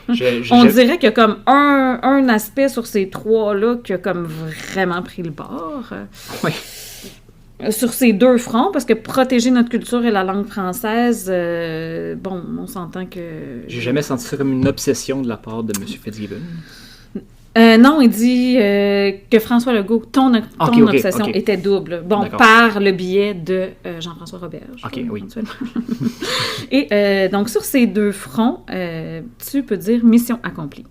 On dirait qu'il y a comme un aspect sur ces trois-là qui a comme vraiment pris le bord. Oui. Sur ces deux fronts, parce que protéger notre culture et la langue française, bon, on s'entend que... J'ai jamais senti ça comme une obsession de la part de M. Fitzgibbon. Non, il dit que François Legault, ton obsession était double. Bon, d'accord. Par le biais de Jean-François Roberge. OK, oui. Et donc, sur ces deux fronts, tu peux dire mission accomplie.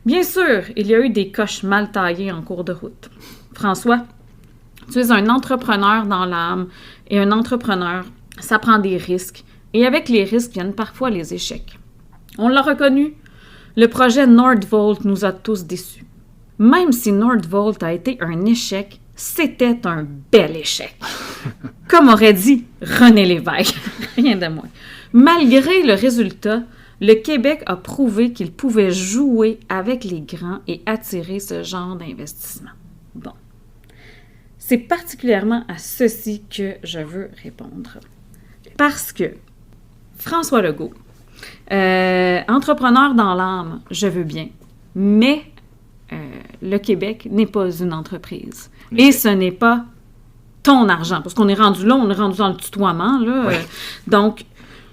Bien sûr, il y a eu des coches mal taillées en cours de route. François, tu es un entrepreneur dans l'âme, et un entrepreneur, ça prend des risques. Et avec les risques viennent parfois les échecs. On l'a reconnu, le projet Nordvolt nous a tous déçus. Même si Nordvolt a été un échec, c'était un bel échec. Comme aurait dit René Lévesque, rien de moins. Malgré le résultat, le Québec a prouvé qu'il pouvait jouer avec les grands et attirer ce genre d'investissement. Bon. c'est particulièrement à ceci que je veux répondre. Parce que François Legault, entrepreneur dans l'âme, je veux bien, mais le Québec n'est pas une entreprise. Et ce n'est pas ton argent, parce qu'on est rendu là, on est rendu dans le tutoiement, là. Oui. Donc,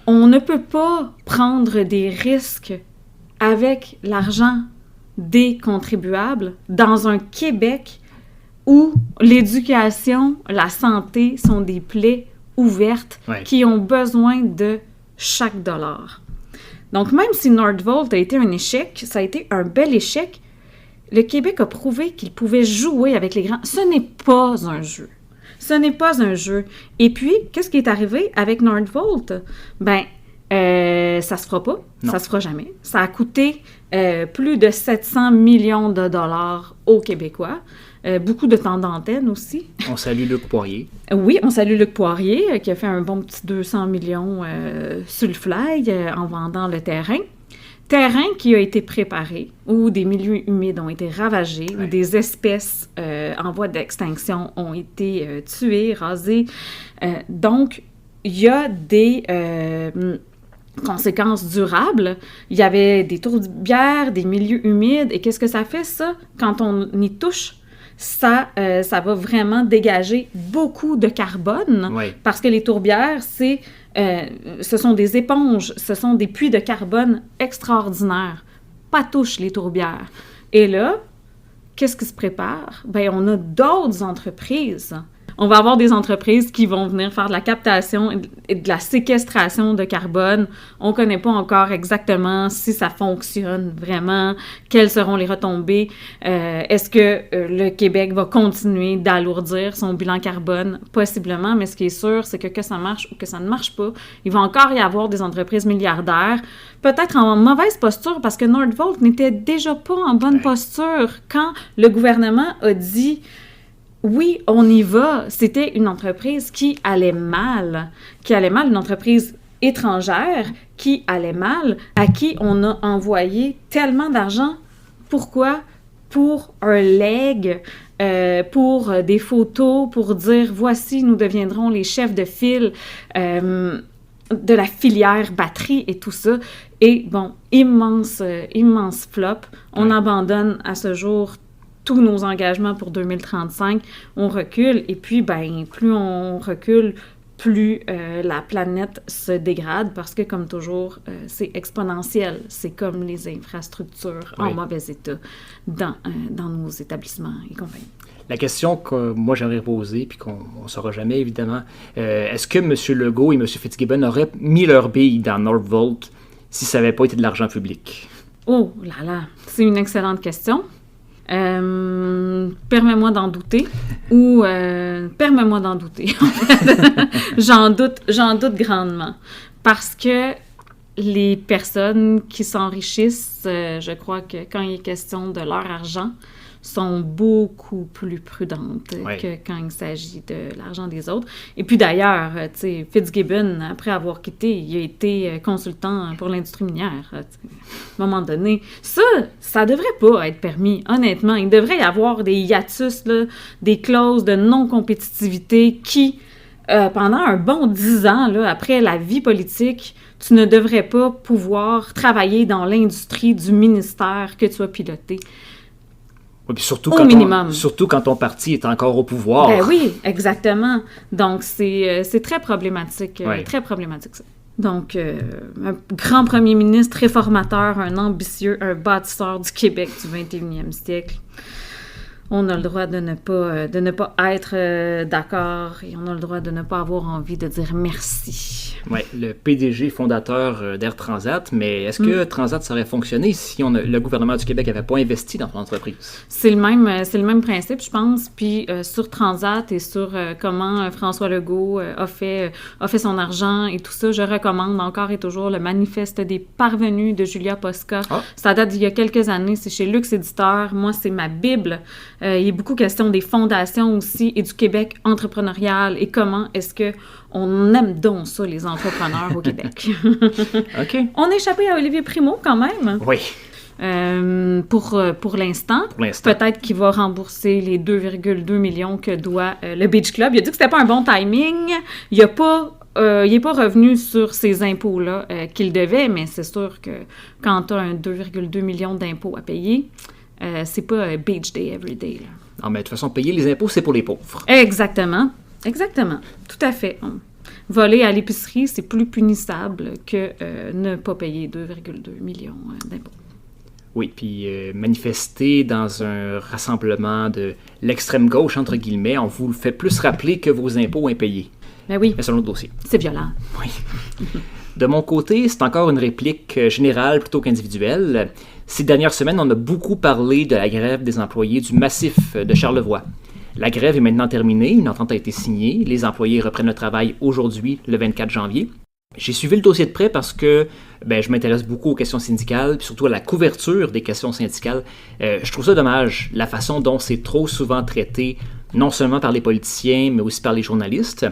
on ne peut pas prendre des risques avec l'argent des contribuables dans un Québec où l'éducation, la santé sont des plaies ouvertes qui ont besoin de chaque dollar. Donc, même si Nordvolt a été un échec, ça a été un bel échec, le Québec a prouvé qu'il pouvait jouer avec les grands. Ce n'est pas un jeu. Ce n'est pas un jeu. Et puis, qu'est-ce qui est arrivé avec Nordvolt? Ben, ça se fera pas. Non. Ça se fera jamais. Ça a coûté plus de 700 millions de dollars aux Québécois. Beaucoup de temps d'antenne aussi. On salue Luc Poirier. Oui, on salue Luc Poirier, qui a fait un bon petit 200 millions sur le fly en vendant le terrain. Terrain qui a été préparé, où des milieux humides ont été ravagés, où des espèces en voie d'extinction ont été tuées, rasées. Donc, il y a des conséquences durables. Il y avait des tourbières, des milieux humides. Et qu'est-ce que ça fait, ça? Quand on y touche, ça va vraiment dégager beaucoup de carbone. Oui. Parce que les tourbières, ce sont des éponges, ce sont des puits de carbone extraordinaires. Patouche, les tourbières. Et là, qu'est-ce qui se prépare? Bien, on a d'autres entreprises. On va avoir des entreprises qui vont venir faire de la captation et de la séquestration de carbone. On ne connaît pas encore exactement si ça fonctionne vraiment, quelles seront les retombées. Est-ce que le Québec va continuer d'alourdir son bilan carbone? Possiblement, mais ce qui est sûr, c'est que ça marche ou que ça ne marche pas, il va encore y avoir des entreprises milliardaires, peut-être en mauvaise posture, parce que Nordvolt n'était déjà pas en bonne posture quand le gouvernement a dit... Oui, on y va. C'était une entreprise qui allait mal, une entreprise étrangère qui allait mal, à qui on a envoyé tellement d'argent. Pourquoi? Pour un leg, pour des photos, pour dire « Voici, nous deviendrons les chefs de file de la filière batterie et tout ça. » Et bon, immense flop. On abandonne à ce jour tous nos engagements pour 2035, on recule. Et puis, ben, plus on recule, plus la planète se dégrade parce que, comme toujours, c'est exponentiel. C'est comme les infrastructures en mauvais état dans nos établissements et compagnie. La question que moi j'aimerais poser, puis qu'on ne saura jamais évidemment, est-ce que M. Legault et M. Fitzgibbon auraient mis leur bille dans Nordvolt si ça n'avait pas été de l'argent public? Oh là là, c'est une excellente question. Permets-moi d'en douter ou permets-moi d'en douter. J'en doute grandement parce que les personnes qui s'enrichissent, je crois que quand il est question de leur argent, sont beaucoup plus prudentes que quand il s'agit de l'argent des autres. Et puis d'ailleurs, tu sais, Fitzgibbon, après avoir quitté, il a été consultant pour l'industrie minière. À un moment donné, ça devrait pas être permis, honnêtement. Il devrait y avoir des hiatus, là, des clauses de non-compétitivité qui, pendant un bon 10 ans, là, après la vie politique, tu ne devrais pas pouvoir travailler dans l'industrie du ministère que tu as piloté. Oui, puis surtout quand ton parti est encore au pouvoir. Ben oui, exactement. Donc, c'est très problématique, très problématique ça. Donc, un grand premier ministre réformateur, un ambitieux, un bâtisseur du Québec du 21e siècle. On a le droit de ne pas être d'accord et on a le droit de ne pas avoir envie de dire merci. Oui, le PDG fondateur d'Air Transat, mais est-ce que Transat ça aurait fonctionné si le gouvernement du Québec n'avait pas investi dans l'entreprise? C'est le même principe, je pense. Puis sur Transat et sur comment François Legault a fait son argent et tout ça, je recommande encore et toujours le Manifeste des parvenus de Julia Posca. Ça date d'il y a quelques années, c'est chez Luxe Éditeur. Moi, c'est ma bible. Il y a beaucoup question des fondations aussi et du Québec entrepreneurial et comment est-ce qu'on aime donc ça, les entrepreneurs au Québec. OK. On a échappé à Olivier Primo quand même. Oui. pour l'instant. Peut-être qu'il va rembourser les 2,2 millions que doit le Beach Club. Il a dit que c'était pas un bon timing. Il n'est pas revenu sur ces impôts-là qu'il devait, mais c'est sûr que quand tu as un 2,2 millions d'impôts à payer, c'est pas Beach Day every day. Là. Non, mais de toute façon, payer les impôts, c'est pour les pauvres. Exactement. Tout à fait. Voler à l'épicerie, c'est plus punissable que ne pas payer 2,2 millions d'impôts. Oui, puis manifester dans un rassemblement de l'extrême gauche, entre guillemets, on vous le fait plus rappeler que vos impôts impayés. Ben oui. Mais c'est un autre dossier. C'est violent. Oui. De mon côté, c'est encore une réplique générale plutôt qu'individuelle. Ces dernières semaines, on a beaucoup parlé de la grève des employés du massif de Charlevoix. La grève est maintenant terminée, une entente a été signée, les employés reprennent le travail aujourd'hui, le 24 janvier. J'ai suivi le dossier de près parce que je m'intéresse beaucoup aux questions syndicales, puis surtout à la couverture des questions syndicales. Je trouve ça dommage, la façon dont c'est trop souvent traité, non seulement par les politiciens, mais aussi par les journalistes.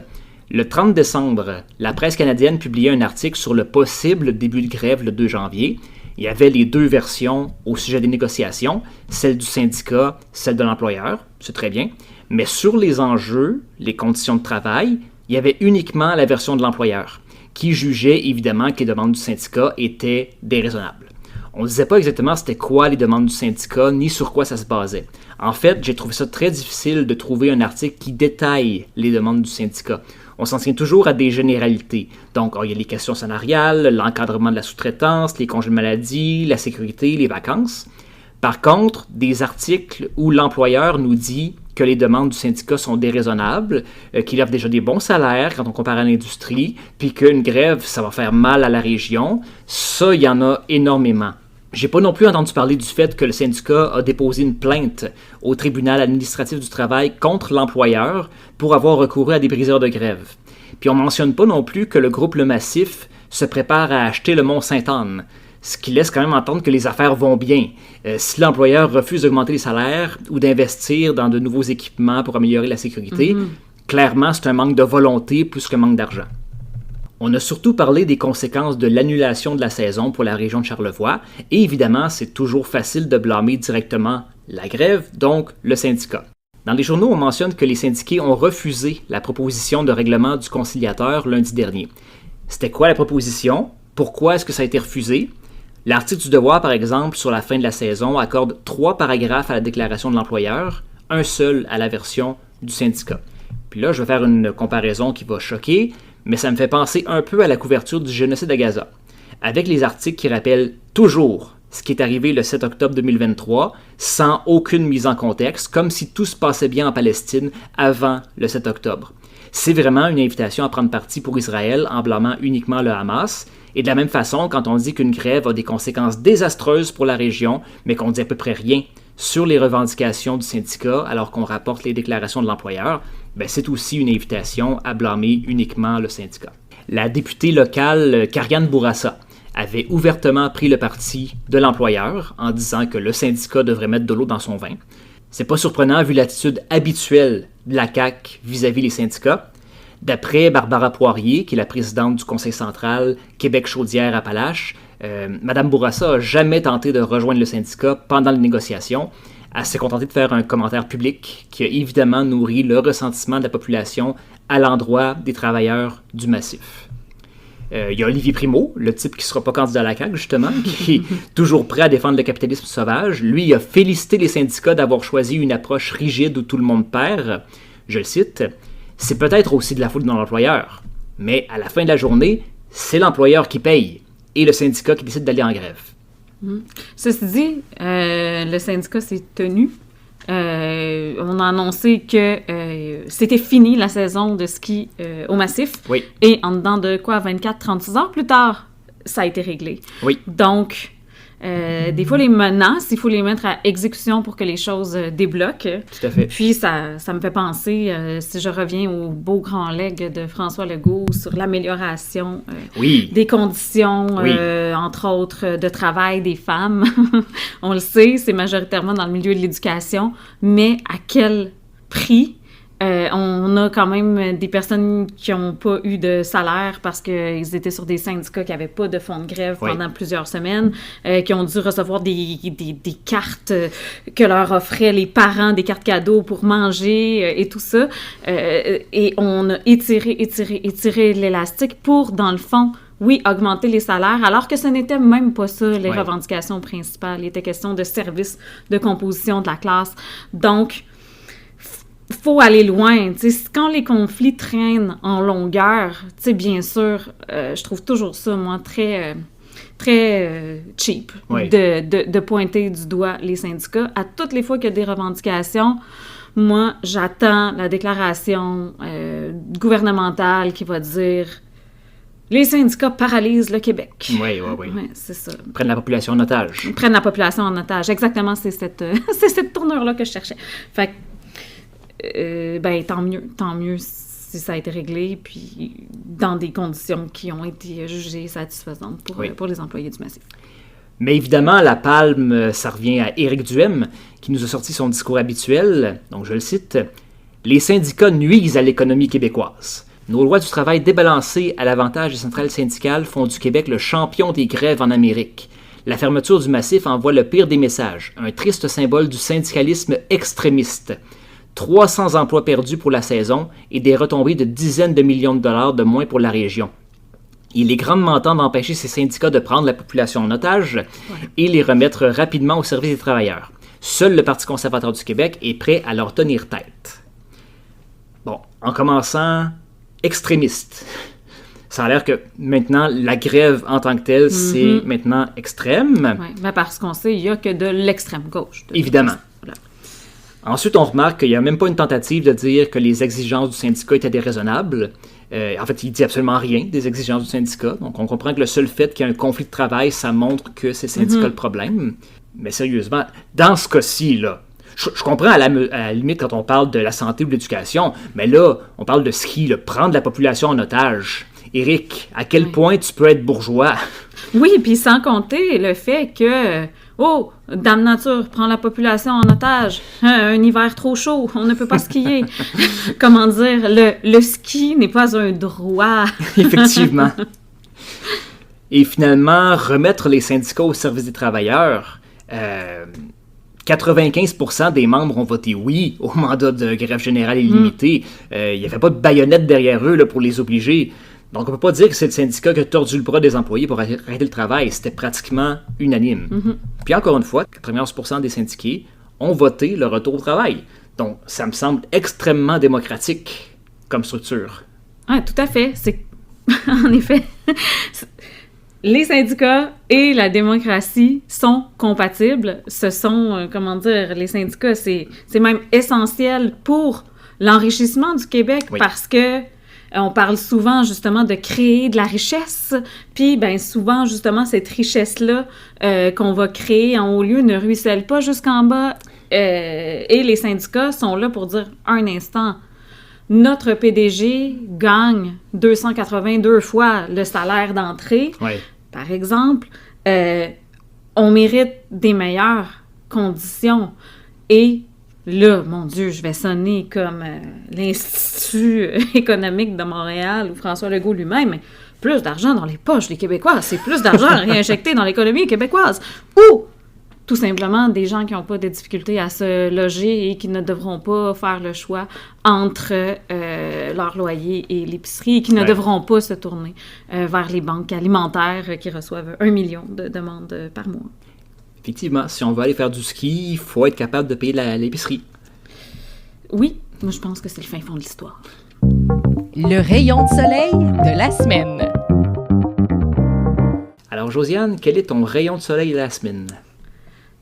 Le 30 décembre, la presse canadienne publiait un article sur le possible début de grève le 2 janvier. Il y avait les deux versions au sujet des négociations, celle du syndicat, celle de l'employeur, c'est très bien. Mais sur les enjeux, les conditions de travail, il y avait uniquement la version de l'employeur, qui jugeait évidemment que les demandes du syndicat étaient déraisonnables. On ne disait pas exactement c'était quoi les demandes du syndicat, ni sur quoi ça se basait. En fait, j'ai trouvé ça très difficile de trouver un article qui détaille les demandes du syndicat. On s'en tient toujours à des généralités. Donc, il y a les questions salariales, l'encadrement de la sous-traitance, les congés de maladie, la sécurité, les vacances. Par contre, des articles où l'employeur nous dit que les demandes du syndicat sont déraisonnables, qu'il offre déjà des bons salaires quand on compare à l'industrie, puis qu'une grève, ça va faire mal à la région, ça, il y en a énormément. J'ai pas non plus entendu parler du fait que le syndicat a déposé une plainte au tribunal administratif du travail contre l'employeur pour avoir recouru à des briseurs de grève. Puis on mentionne pas non plus que le groupe Le Massif se prépare à acheter le Mont-Sainte-Anne, ce qui laisse quand même entendre que les affaires vont bien. Si l'employeur refuse d'augmenter les salaires ou d'investir dans de nouveaux équipements pour améliorer la sécurité, clairement c'est un manque de volonté plus qu'un manque d'argent. On a surtout parlé des conséquences de l'annulation de la saison pour la région de Charlevoix, et évidemment, c'est toujours facile de blâmer directement la grève, donc le syndicat. Dans les journaux, on mentionne que les syndiqués ont refusé la proposition de règlement du conciliateur lundi dernier. C'était quoi la proposition? Pourquoi est-ce que ça a été refusé? L'article du Devoir, par exemple, sur la fin de la saison, accorde 3 paragraphes à la déclaration de l'employeur, un seul à la version du syndicat. Puis là, je vais faire une comparaison qui va choquer, mais ça me fait penser un peu à la couverture du génocide à Gaza, avec les articles qui rappellent toujours ce qui est arrivé le 7 octobre 2023, sans aucune mise en contexte, comme si tout se passait bien en Palestine avant le 7 octobre. C'est vraiment une invitation à prendre parti pour Israël en blâmant uniquement le Hamas, et de la même façon, quand on dit qu'une grève a des conséquences désastreuses pour la région, mais qu'on dit à peu près rien sur les revendications du syndicat alors qu'on rapporte les déclarations de l'employeur, c'est aussi une invitation à blâmer uniquement le syndicat. La députée locale Karianne Bourassa avait ouvertement pris le parti de l'employeur en disant que le syndicat devrait mettre de l'eau dans son vin. C'est pas surprenant vu l'attitude habituelle de la CAQ vis-à-vis les syndicats. D'après Barbara Poirier, qui est la présidente du Conseil central Québec-Chaudière-Appalaches, Mme Bourassa n'a jamais tenté de rejoindre le syndicat pendant les négociations. Elle s'est contentée de faire un commentaire public qui a évidemment nourri le ressentiment de la population à l'endroit des travailleurs du massif. Il y a Olivier Primo, le type qui ne sera pas candidat à la CAQ, justement, qui est toujours prêt à défendre le capitalisme sauvage. Lui, il a félicité les syndicats d'avoir choisi une approche rigide où tout le monde perd. Je le cite, « C'est peut-être aussi de la faute de l'employeur, mais à la fin de la journée, c'est l'employeur qui paye et le syndicat qui décide d'aller en grève. » Ceci dit, le syndicat s'est tenu. On a annoncé que c'était fini la saison de ski au Massif. Oui. Et en dedans de 24-36 heures plus tard, ça a été réglé. Oui. Donc, des fois, les menaces, il faut les mettre à exécution pour que les choses débloquent. Tout à fait. Puis, ça me fait penser, si je reviens au beau grand legs de François Legault sur l'amélioration des conditions, entre autres, de travail des femmes. On le sait, c'est majoritairement dans le milieu de l'éducation, mais à quel prix? On a quand même des personnes qui n'ont pas eu de salaire parce qu'ils étaient sur des syndicats qui n'avaient pas de fonds de grève pendant plusieurs semaines, qui ont dû recevoir des cartes que leur offraient les parents, des cartes cadeaux pour manger et tout ça. Et on a étiré l'élastique pour, dans le fond, oui, augmenter les salaires, alors que ce n'était même pas ça, les revendications principales. Il était question de service, de composition de la classe. Donc, faut aller loin. Quand les conflits traînent en longueur, bien sûr, je trouve toujours ça, moi, très cheap de pointer du doigt les syndicats. À toutes les fois qu'il y a des revendications, moi, j'attends la déclaration gouvernementale qui va dire « Les syndicats paralysent le Québec ». Oui. Ouais, c'est ça. Prennent la population en otage. Prennent la population en otage. Exactement, c'est cette tournure-là que je cherchais. Fait que, tant mieux si ça a été réglé, puis dans des conditions qui ont été jugées satisfaisantes pour les employés du Massif. Mais évidemment, la palme, ça revient à Éric Duhem, qui nous a sorti son discours habituel. Donc, je le cite. « Les syndicats nuisent à l'économie québécoise. Nos lois du travail débalancées à l'avantage des centrales syndicales font du Québec le champion des grèves en Amérique. La fermeture du Massif envoie le pire des messages, un triste symbole du syndicalisme extrémiste. 300 emplois perdus pour la saison et des retombées de dizaines de millions de dollars de moins pour la région. Il est grandement temps d'empêcher ces syndicats de prendre la population en otage et les remettre rapidement au service des travailleurs. Seul le Parti conservateur du Québec est prêt à leur tenir tête. » Bon, en commençant, extrémiste. Ça a l'air que maintenant, la grève en tant que telle, c'est maintenant extrême. Oui, mais parce qu'on sait, il n'y a que de l'extrême gauche. Évidemment. Ensuite, on remarque qu'il n'y a même pas une tentative de dire que les exigences du syndicat étaient déraisonnables. En fait, il ne dit absolument rien des exigences du syndicat. Donc, on comprend que le seul fait qu'il y a un conflit de travail, ça montre que c'est le syndicat le problème. Mais sérieusement, dans ce cas-ci, là, je comprends à la limite quand on parle de la santé ou de l'éducation, mais là, on parle de ski, prendre la population en otage. Éric, à quel point tu peux être bourgeois? Oui, puis sans compter le fait que... Oh, Dame Nature prend la population en otage. Un hiver trop chaud, on ne peut pas skier. Comment dire, le ski n'est pas un droit. Effectivement. Et finalement, remettre les syndicats au service des travailleurs. 95% des membres ont voté oui au mandat de grève générale illimitée. Il n'y avait pas de baïonnette derrière eux pour les obliger. Donc, on ne peut pas dire que c'est le syndicat qui a tordu le bras des employés pour arrêter le travail. C'était pratiquement unanime. Puis encore une fois, 91% des syndiqués ont voté le retour au travail. Donc, ça me semble extrêmement démocratique comme structure. Ah, tout à fait. C'est en effet... Les syndicats et la démocratie sont compatibles. Ce sont, les syndicats, c'est même essentiel pour l'enrichissement du Québec parce que on parle souvent, justement, de créer de la richesse, puis, souvent, justement, cette richesse-là qu'on va créer en haut lieu ne ruisselle pas jusqu'en bas. Et les syndicats sont là pour dire, un instant, notre PDG gagne 282 fois le salaire d'entrée, par exemple. On mérite des meilleures conditions. Et là, mon Dieu, je vais sonner comme l'Institut économique de Montréal ou François Legault lui-même, mais plus d'argent dans les poches des Québécois, c'est plus d'argent réinjecté dans l'économie québécoise. Ou, tout simplement, des gens qui n'ont pas de difficultés à se loger et qui ne devront pas faire le choix entre leur loyer et l'épicerie et qui ne devront pas se tourner vers les banques alimentaires qui reçoivent 1 million de demandes par mois. Effectivement, si on veut aller faire du ski, il faut être capable de payer l'épicerie. Oui, moi je pense que c'est le fin fond de l'histoire. Le rayon de soleil de la semaine. Alors Josiane, quel est ton rayon de soleil de la semaine?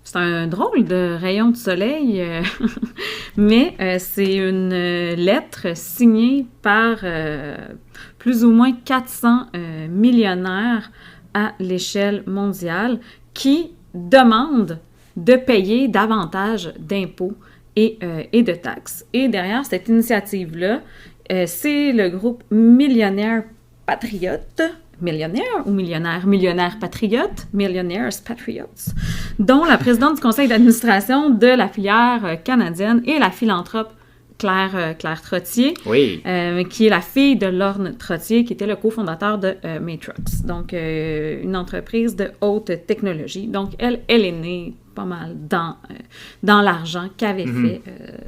C'est un drôle de rayon de soleil, mais c'est une lettre signée par plus ou moins 400 millionnaires à l'échelle mondiale qui demandent de payer davantage d'impôts et de taxes. Et derrière cette initiative-là, c'est le groupe Millionnaires Patriotes, millionnaire ou millionnaire? Millionnaire patriote, Millionaires Patriots, dont la présidente du conseil d'administration de la filière canadienne est la philanthrope Claire Trottier, Oui. qui est la fille de Lorne Trottier, qui était le cofondateur de Matrox, donc une entreprise de haute technologie. Donc, elle est née pas mal dans l'argent qu'avait fait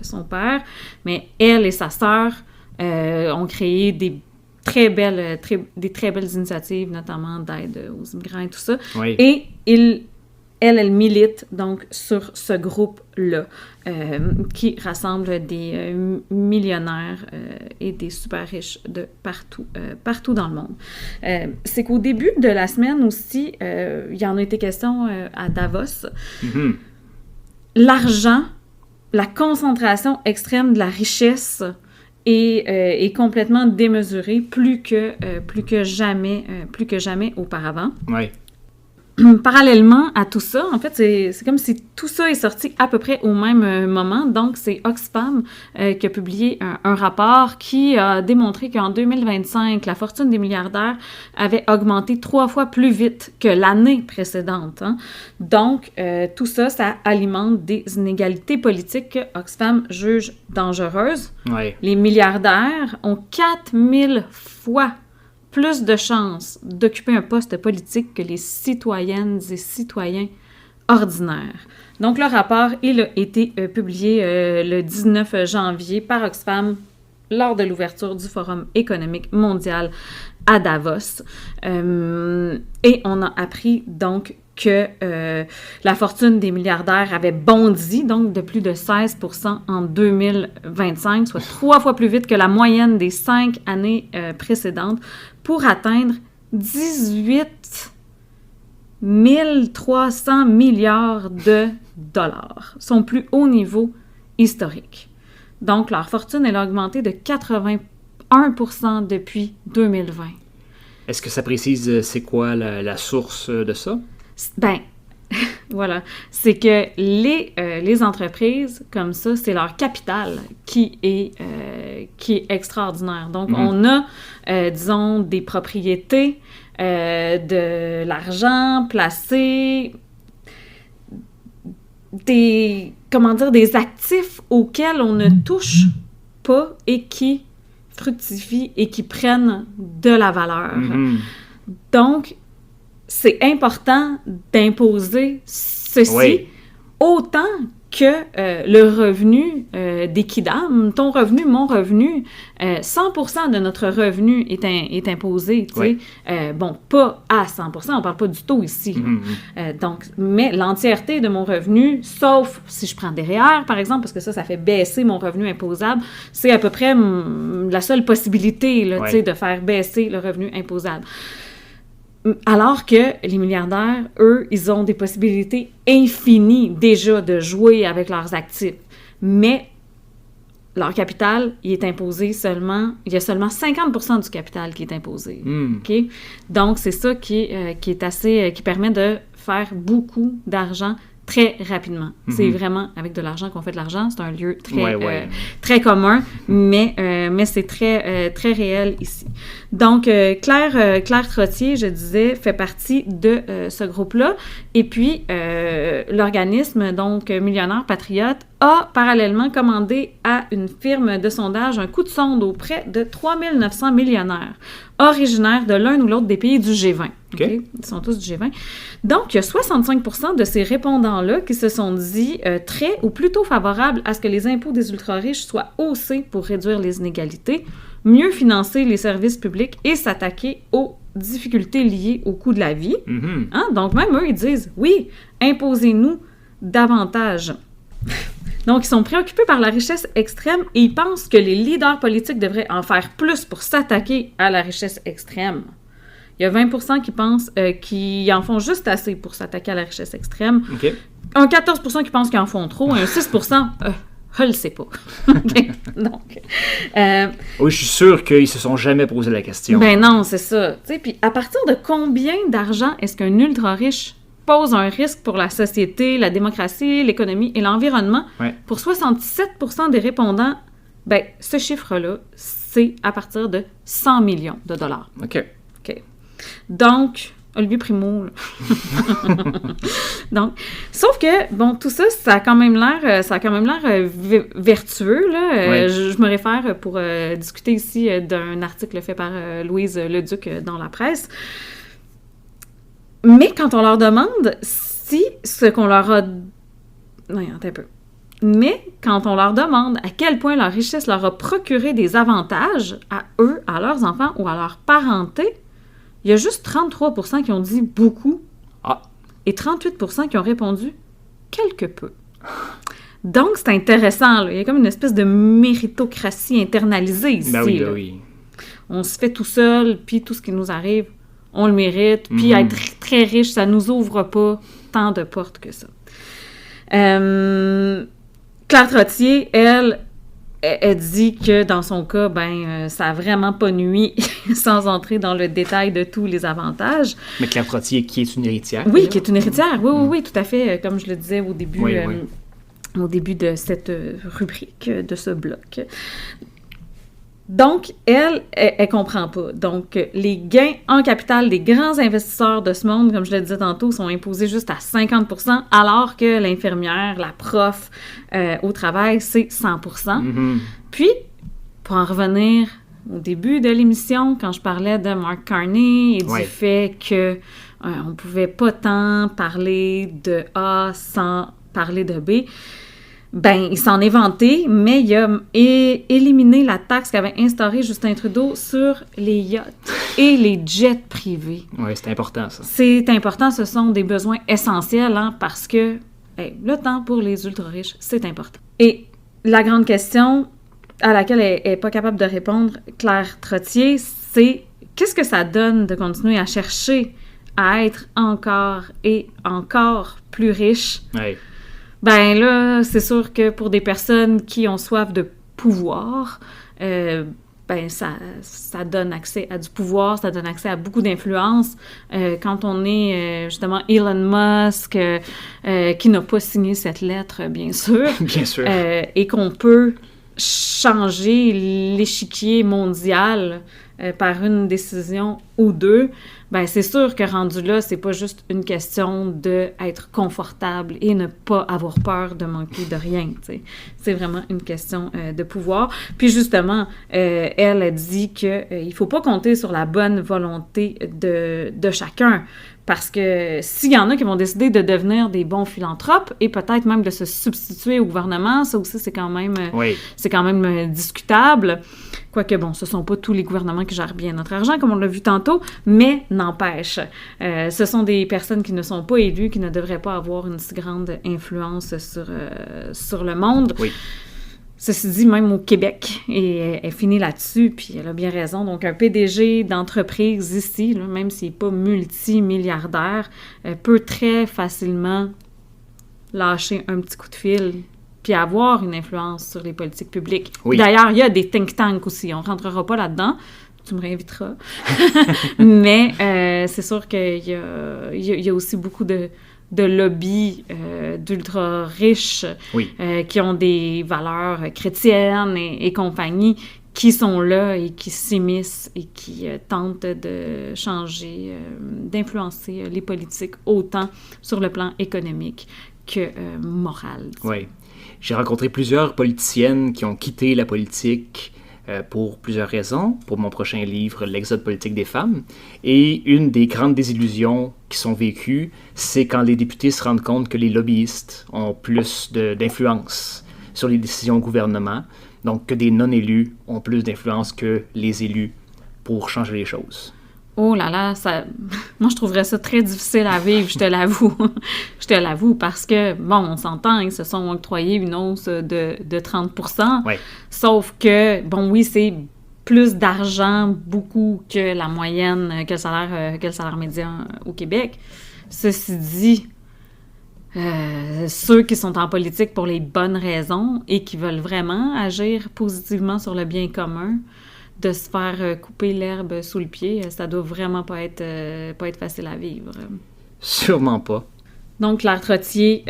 son père, mais elle et sa sœur ont créé des très belles initiatives, notamment d'aide aux immigrants et tout ça. Oui. Et elle milite donc sur ce groupe-là qui rassemble des millionnaires et des super riches de partout dans le monde. C'est qu'au début de la semaine aussi, il y en a été question à Davos. Mm-hmm. L'argent, la concentration extrême de la richesse est complètement démesurée plus que jamais auparavant. Oui. Parallèlement à tout ça, en fait, c'est comme si tout ça est sorti à peu près au même moment. Donc, c'est Oxfam qui a publié un rapport qui a démontré qu'en 2025, la fortune des milliardaires avait augmenté 3 fois plus vite que l'année précédente. Hein. Donc, tout ça, ça alimente des inégalités politiques que Oxfam juge dangereuses. Oui. Les milliardaires ont 4000 fois plus de chances d'occuper un poste politique que les citoyennes et citoyens ordinaires. Donc, le rapport, il a été publié le 19 janvier par Oxfam lors de l'ouverture du Forum économique mondial à Davos. Et on a appris donc que la fortune des milliardaires avait bondi, donc de plus de 16% en 2025, soit 3 fois plus vite que la moyenne des 5 années précédentes, pour atteindre 18 300 milliards de dollars, son plus haut niveau historique. Donc, leur fortune, elle a augmenté de 81% depuis 2020. Est-ce que ça précise c'est quoi la source de ça? Ben, voilà. C'est que les entreprises comme ça, c'est leur capital qui est extraordinaire. Donc, on a, disons, des propriétés, de l'argent placé, des actifs auxquels on ne touche pas et qui fructifient et qui prennent de la valeur. Mm-hmm. Donc, c'est important d'imposer ceci autant que le revenu des Kidam, ton revenu, mon revenu, 100% de notre revenu est imposé, tu sais. Bon, pas à 100%, on parle pas du taux ici. Donc, mais l'entièreté de mon revenu, sauf si je prends derrière, par exemple, parce que ça fait baisser mon revenu imposable, c'est à peu près la seule possibilité, là, tu sais, de faire baisser le revenu imposable. Alors que les milliardaires, eux, ils ont des possibilités infinies déjà de jouer avec leurs actifs. Mais leur capital, il est imposé seulement... Il y a seulement 50% du capital qui est imposé. Okay? Donc, c'est ça qui permet de faire beaucoup d'argent très rapidement. C'est vraiment avec de l'argent qu'on fait de l'argent. C'est un lieu très commun, mais c'est très réel ici. Donc, Claire Trottier, je disais, fait partie de ce groupe-là. Et puis, l'organisme, donc Millionnaires Patriotes, a parallèlement commandé à une firme de sondage un coup de sonde auprès de 3900 millionnaires, originaires de l'un ou l'autre des pays du G20. Okay? Ils sont tous du G20. Donc, il y a 65% de ces répondants-là qui se sont dit très ou plutôt favorables à ce que les impôts des ultra-riches soient haussés pour réduire les inégalités, mieux financer les services publics et s'attaquer aux difficultés liées au coût de la vie. Hein? Donc, même eux, ils disent, oui, imposez-nous davantage. Donc, ils sont préoccupés par la richesse extrême et ils pensent que les leaders politiques devraient en faire plus pour s'attaquer à la richesse extrême. Il y a 20% qui pensent qu'ils en font juste assez pour s'attaquer à la richesse extrême. Un 14% qui pensent qu'ils en font trop et un 6%, je le sais pas. Donc, oui, je suis sûr qu'ils se sont jamais posé la question. Ben non, c'est ça. Puis à partir de combien d'argent est-ce qu'un ultra-riche pose un risque pour la société, la démocratie, l'économie et l'environnement? Pour 67% des répondants, ben ce chiffre-là, c'est à partir de 100 millions de dollars. OK. Donc, Olivier Primo, là. Donc, sauf que, bon, tout ça, ça a quand même l'air vertueux, là. Ouais. Je me réfère pour discuter ici d'un article fait par Louise Leduc dans la presse. Mais quand on leur demande si ce qu'on leur a... Non, attends un peu. Mais quand on leur demande à quel point leur richesse leur a procuré des avantages à eux, à leurs enfants ou à leur parenté, il y a juste 33% qui ont dit beaucoup et 38% qui ont répondu quelque peu. Donc, c'est intéressant, là. Il y a comme une espèce de méritocratie internalisée ici. Ben oui, là. ben oui. On se fait tout seul, puis tout ce qui nous arrive, on le mérite. Puis être très riche, ça nous ouvre pas tant de portes que ça. Claire Trottier, elle dit que dans son cas, ça a vraiment pas nui, sans entrer dans le détail de tous les avantages. Mais Claire Trottier, qui est une héritière. Oui, qui est une héritière. Oui, tout à fait. Comme je le disais au début, Oui. au début de cette rubrique, de ce bloc. Donc, elle comprend pas. Donc, les gains en capital des grands investisseurs de ce monde, comme je le disais tantôt, sont imposés juste à 50%, alors que l'infirmière, la prof au travail, c'est 100%. Puis, pour en revenir au début de l'émission, quand je parlais de Mark Carney et du fait que on pouvait pas tant parler de A sans parler de B, il s'en est vanté, mais il a éliminé la taxe qu'avait instaurée Justin Trudeau sur les yachts et les jets privés. Oui, c'est important, ça. C'est important, ce sont des besoins essentiels, parce que le temps pour les ultra-riches, c'est important. Et la grande question à laquelle elle n'est pas capable de répondre, Claire Trottier, c'est qu'est-ce que ça donne de continuer à chercher à être encore et encore plus riche? Oui. Là, c'est sûr que pour des personnes qui ont soif de pouvoir, ça donne accès à du pouvoir, ça donne accès à beaucoup d'influence. Quand on est justement Elon Musk, qui n'a pas signé cette lettre, bien sûr, Bien sûr. et qu'on peut changer l'échiquier mondial par une décision ou deux, c'est sûr que rendu là, c'est pas juste une question d'être confortable et ne pas avoir peur de manquer de rien, t'sais. C'est vraiment une question de pouvoir. Puis justement, elle a dit qu'il faut pas compter sur la bonne volonté de chacun. Parce que s'il y en a qui vont décider de devenir des bons philanthropes et peut-être même de se substituer au gouvernement, ça aussi, c'est quand même discutable. Quoique, bon, ce ne sont pas tous les gouvernements qui gèrent bien notre argent, comme on l'a vu tantôt, mais n'empêche, ce sont des personnes qui ne sont pas élues, qui ne devraient pas avoir une si grande influence sur le monde. Oui. Ceci dit, même au Québec, et elle finit là-dessus, puis elle a bien raison. Donc, un PDG d'entreprise ici, là, même s'il n'est pas multimilliardaire, peut très facilement lâcher un petit coup de fil puis avoir une influence sur les politiques publiques. Oui. D'ailleurs, il y a des think tanks aussi. On ne rentrera pas là-dedans. Tu me réinviteras. Mais c'est sûr qu'il y a aussi beaucoup de lobbies d'ultra riches qui ont des valeurs chrétiennes et compagnie, qui sont là et qui s'immiscent et qui tentent de changer, d'influencer les politiques autant sur le plan économique que moral. Oui. J'ai rencontré plusieurs politiciennes qui ont quitté la politique pour plusieurs raisons, pour mon prochain livre, L'exode politique des femmes. Et une des grandes désillusions qui sont vécues, c'est quand les députés se rendent compte que les lobbyistes ont plus d'influence sur les décisions au gouvernement, donc que des non-élus ont plus d'influence que les élus pour changer les choses. Oh là là, moi je trouverais ça très difficile à vivre, je te l'avoue. Je te l'avoue, parce que, bon, on s'entend, ils se sont octroyés une hausse de 30%. Ouais. Sauf que, bon, oui, c'est plus d'argent, beaucoup, que la moyenne, que le salaire médian au Québec. Ceci dit, ceux qui sont en politique pour les bonnes raisons et qui veulent vraiment agir positivement sur le bien commun, de se faire couper l'herbe sous le pied, ça doit vraiment pas être facile à vivre. Sûrement pas. Donc, Claire Trottier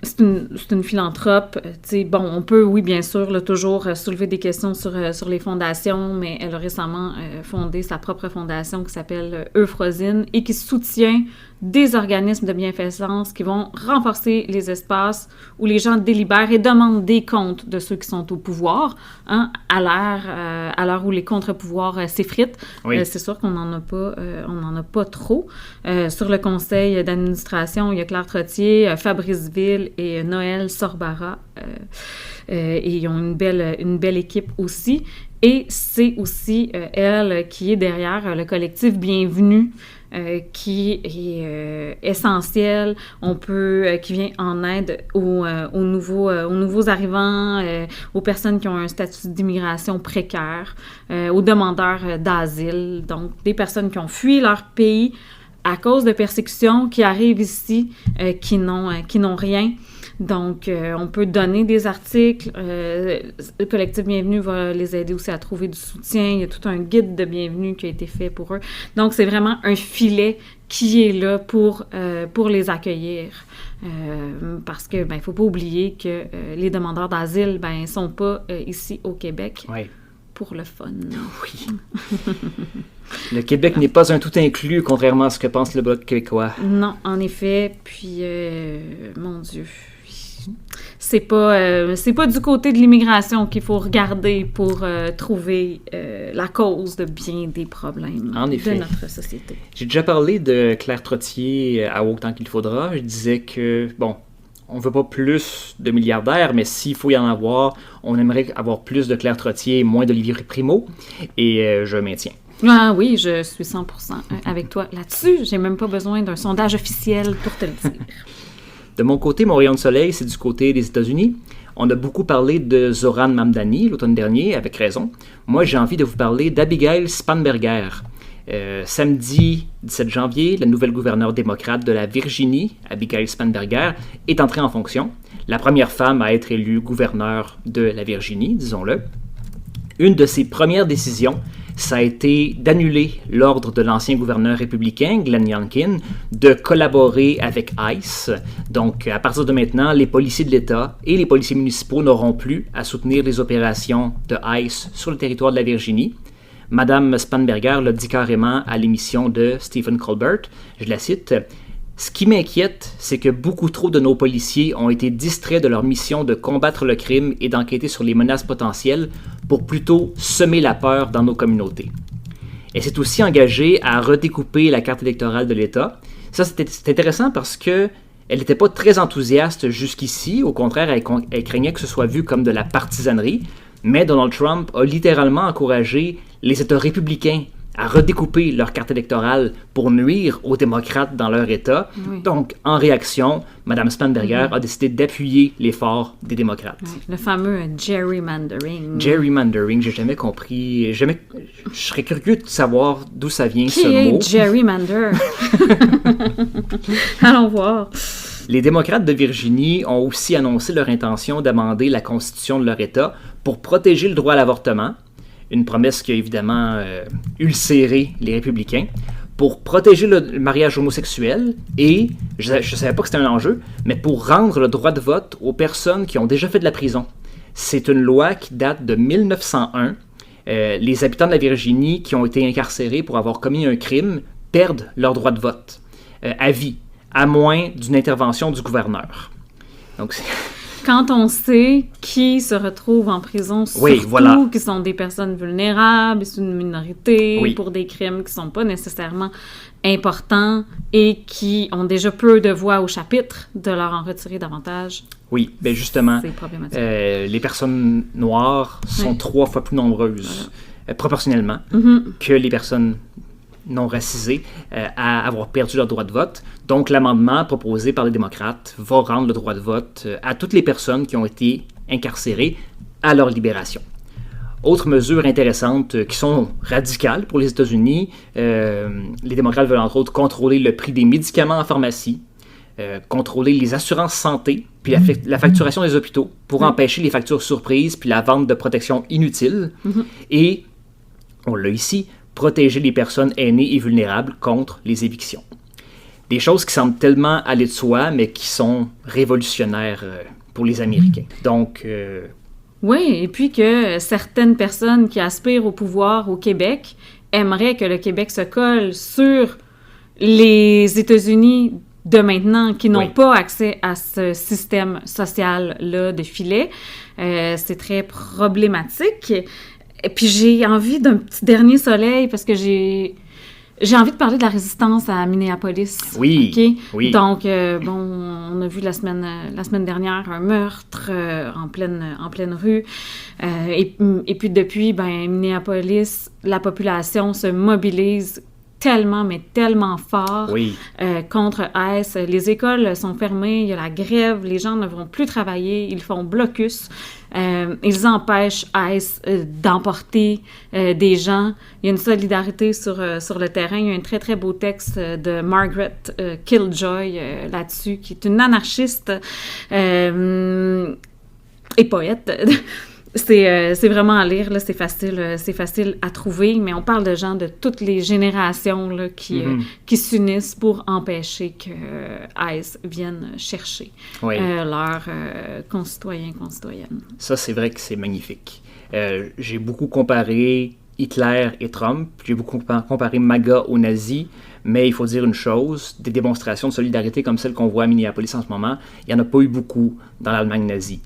c'est une philanthrope. Bon, on peut, oui, bien sûr, là, toujours soulever des questions sur les fondations, mais elle a récemment fondé sa propre fondation qui s'appelle Euphrosine et qui soutient des organismes de bienfaisance qui vont renforcer les espaces où les gens délibèrent et demandent des comptes de ceux qui sont au pouvoir, hein, à l'heure où les contre-pouvoirs s'effritent. Oui. C'est sûr qu'on n'en a pas trop. Sur le conseil d'administration, il y a Claire Trottier, Fabrice Ville et Noël Sorbara. Et ils ont une belle équipe aussi. Et c'est aussi elle qui est derrière le collectif Bienvenue, qui est essentiel, qui vient en aide aux nouveaux arrivants, aux personnes qui ont un statut d'immigration précaire, aux demandeurs d'asile, donc des personnes qui ont fui leur pays à cause de persécutions, qui arrivent ici, qui n'ont rien. Donc, on peut donner des articles. Le collectif Bienvenue va les aider aussi à trouver du soutien. Il y a tout un guide de bienvenue qui a été fait pour eux. Donc, c'est vraiment un filet qui est là pour les accueillir. Parce que, il faut pas oublier que les demandeurs d'asile, sont pas ici au Québec. Oui. Pour le fun. Oui. Le Québec n'est pas un tout inclus, contrairement à ce que pense le Bloc québécois. Non, en effet. Puis, mon Dieu... C'est pas du côté de l'immigration qu'il faut regarder pour trouver la cause de bien des problèmes de notre société. J'ai déjà parlé de Claire Trottier à Autant qu'il faudra. Je disais que, on veut pas plus de milliardaires, mais s'il faut y en avoir, on aimerait avoir plus de Claire Trottier et moins d'Olivier Primo, et je maintiens. Ah oui, je suis 100% avec toi là-dessus. J'ai même pas besoin d'un sondage officiel pour te le dire. De mon côté, mon rayon de soleil, c'est du côté des États-Unis. On a beaucoup parlé de Zoran Mamdani l'automne dernier, avec raison. Moi, j'ai envie de vous parler d'Abigail Spanberger. Samedi 17 janvier, la nouvelle gouverneure démocrate de la Virginie, Abigail Spanberger, est entrée en fonction. La première femme à être élue gouverneure de la Virginie, disons-le. Une de ses premières décisions, ça a été d'annuler l'ordre de l'ancien gouverneur républicain, Glenn Youngkin, de collaborer avec ICE. Donc, à partir de maintenant, les policiers de l'État et les policiers municipaux n'auront plus à soutenir les opérations de ICE sur le territoire de la Virginie. Madame Spanberger l'a dit carrément à l'émission de Stephen Colbert, je la cite, « Ce qui m'inquiète, c'est que beaucoup trop de nos policiers ont été distraits de leur mission de combattre le crime et d'enquêter sur les menaces potentielles pour plutôt semer la peur dans nos communautés. » Elle s'est aussi engagée à redécouper la carte électorale de l'État. Ça, c'est intéressant parce que elle n'était pas très enthousiaste jusqu'ici. Au contraire, elle craignait que ce soit vu comme de la partisanerie. Mais Donald Trump a littéralement encouragé les États républicains à redécouper leur carte électorale pour nuire aux démocrates dans leur État. Oui. Donc, en réaction, Mme Spanberger a décidé d'appuyer l'effort des démocrates. Oui. Le fameux gerrymandering. Gerrymandering, j'ai jamais compris. Je serais curieux de savoir d'où ça vient, ce mot. Qui est gerrymander? Allons voir. Les démocrates de Virginie ont aussi annoncé leur intention d'amender la constitution de leur État pour protéger le droit à l'avortement. Une promesse qui a évidemment ulcéré les républicains, pour protéger le mariage homosexuel et, je ne savais pas que c'était un enjeu, mais pour rendre le droit de vote aux personnes qui ont déjà fait de la prison. C'est une loi qui date de 1901. Les habitants de la Virginie qui ont été incarcérés pour avoir commis un crime perdent leur droit de vote à vie, à moins d'une intervention du gouverneur. Donc, quand on sait qui se retrouve en prison, surtout qui sont des personnes vulnérables, c'est une minorité, pour des crimes qui ne sont pas nécessairement importants et qui ont déjà peu de voix au chapitre, de leur en retirer davantage. Oui, bien justement, c'est problématique. Les personnes noires sont 3 fois plus nombreuses, proportionnellement, que les personnes non racisés à avoir perdu leur droit de vote. Donc, l'amendement proposé par les démocrates va rendre le droit de vote à toutes les personnes qui ont été incarcérées à leur libération. Autres mesures intéressantes qui sont radicales pour les États-Unis, les démocrates veulent entre autres contrôler le prix des médicaments en pharmacie, contrôler les assurances santé, puis la facturation des hôpitaux pour empêcher les factures surprises puis la vente de protection inutile. Et, on l'a ici, protéger les personnes aînées et vulnérables contre les évictions. des choses qui semblent tellement aller de soi, mais qui sont révolutionnaires pour les Américains. Donc... Oui, et puis que certaines personnes qui aspirent au pouvoir au Québec aimeraient que le Québec se colle sur les États-Unis de maintenant, qui n'ont pas accès à ce système social-là de filet. C'est très problématique. Et puis j'ai envie d'un petit dernier soleil parce que j'ai envie de parler de la résistance à Minneapolis. Oui, okay? oui. Donc, on a vu la semaine dernière un meurtre en pleine rue. Et puis depuis, Minneapolis, la population se mobilise tellement, mais tellement fort contre ICE. Les écoles sont fermées, il y a la grève, les gens ne vont plus travailler, ils font blocus. Ils empêchent ICE d'emporter des gens. Il y a une solidarité sur le terrain. Il y a un très, très beau texte de Margaret Killjoy là-dessus, qui est une anarchiste et poète. C'est vraiment à lire, là, c'est facile à trouver, mais on parle de gens de toutes les générations là, qui s'unissent pour empêcher que ICE vienne chercher leurs concitoyens, concitoyennes. Ça, c'est vrai que c'est magnifique. J'ai beaucoup comparé Hitler et Trump, j'ai beaucoup comparé MAGA aux nazis, mais il faut dire une chose, des démonstrations de solidarité comme celles qu'on voit à Minneapolis en ce moment, il n'y en a pas eu beaucoup dans l'Allemagne nazie.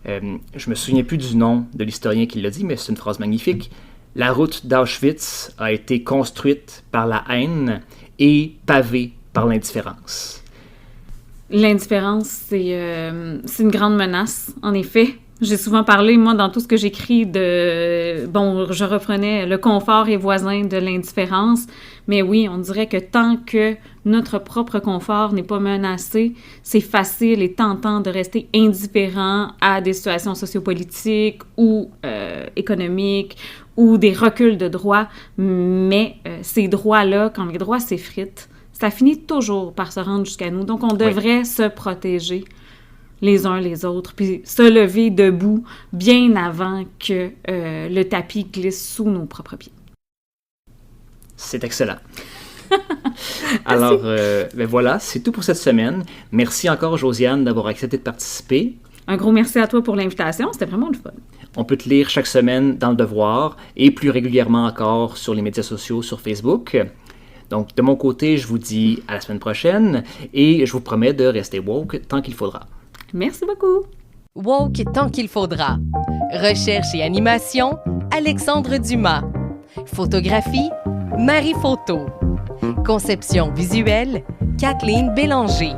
Je me souviens plus du nom de l'historien qui l'a dit, mais c'est une phrase magnifique. La route d'Auschwitz a été construite par la haine et pavée par l'indifférence. L'indifférence, c'est une grande menace, en effet. J'ai souvent parlé, moi, dans tout ce que j'écris, je reprenais le confort est voisin de l'indifférence, mais oui, on dirait que tant que notre propre confort n'est pas menacé, c'est facile et tentant de rester indifférent à des situations sociopolitiques ou économiques ou des reculs de droits, mais ces droits-là, quand les droits s'effritent, ça finit toujours par se rendre jusqu'à nous, donc on devrait se protéger les uns les autres, puis se lever debout bien avant que le tapis glisse sous nos propres pieds. C'est excellent. Alors, voilà, c'est tout pour cette semaine. Merci encore, Josiane, d'avoir accepté de participer. Un gros merci à toi pour l'invitation, c'était vraiment le fun. On peut te lire chaque semaine dans Le Devoir et plus régulièrement encore sur les médias sociaux, sur Facebook. Donc, de mon côté, je vous dis à la semaine prochaine et je vous promets de rester woke tant qu'il faudra. Merci beaucoup. Woke tant qu'il faudra. Recherche et animation, Alexandre Dumas. Photographie, Marie Photo. Conception visuelle, Kathleen Bélanger.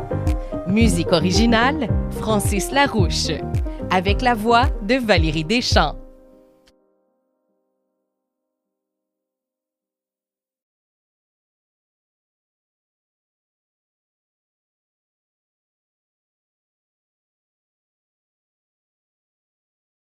Musique originale, Francis Larouche. Avec la voix de Valérie Deschamps.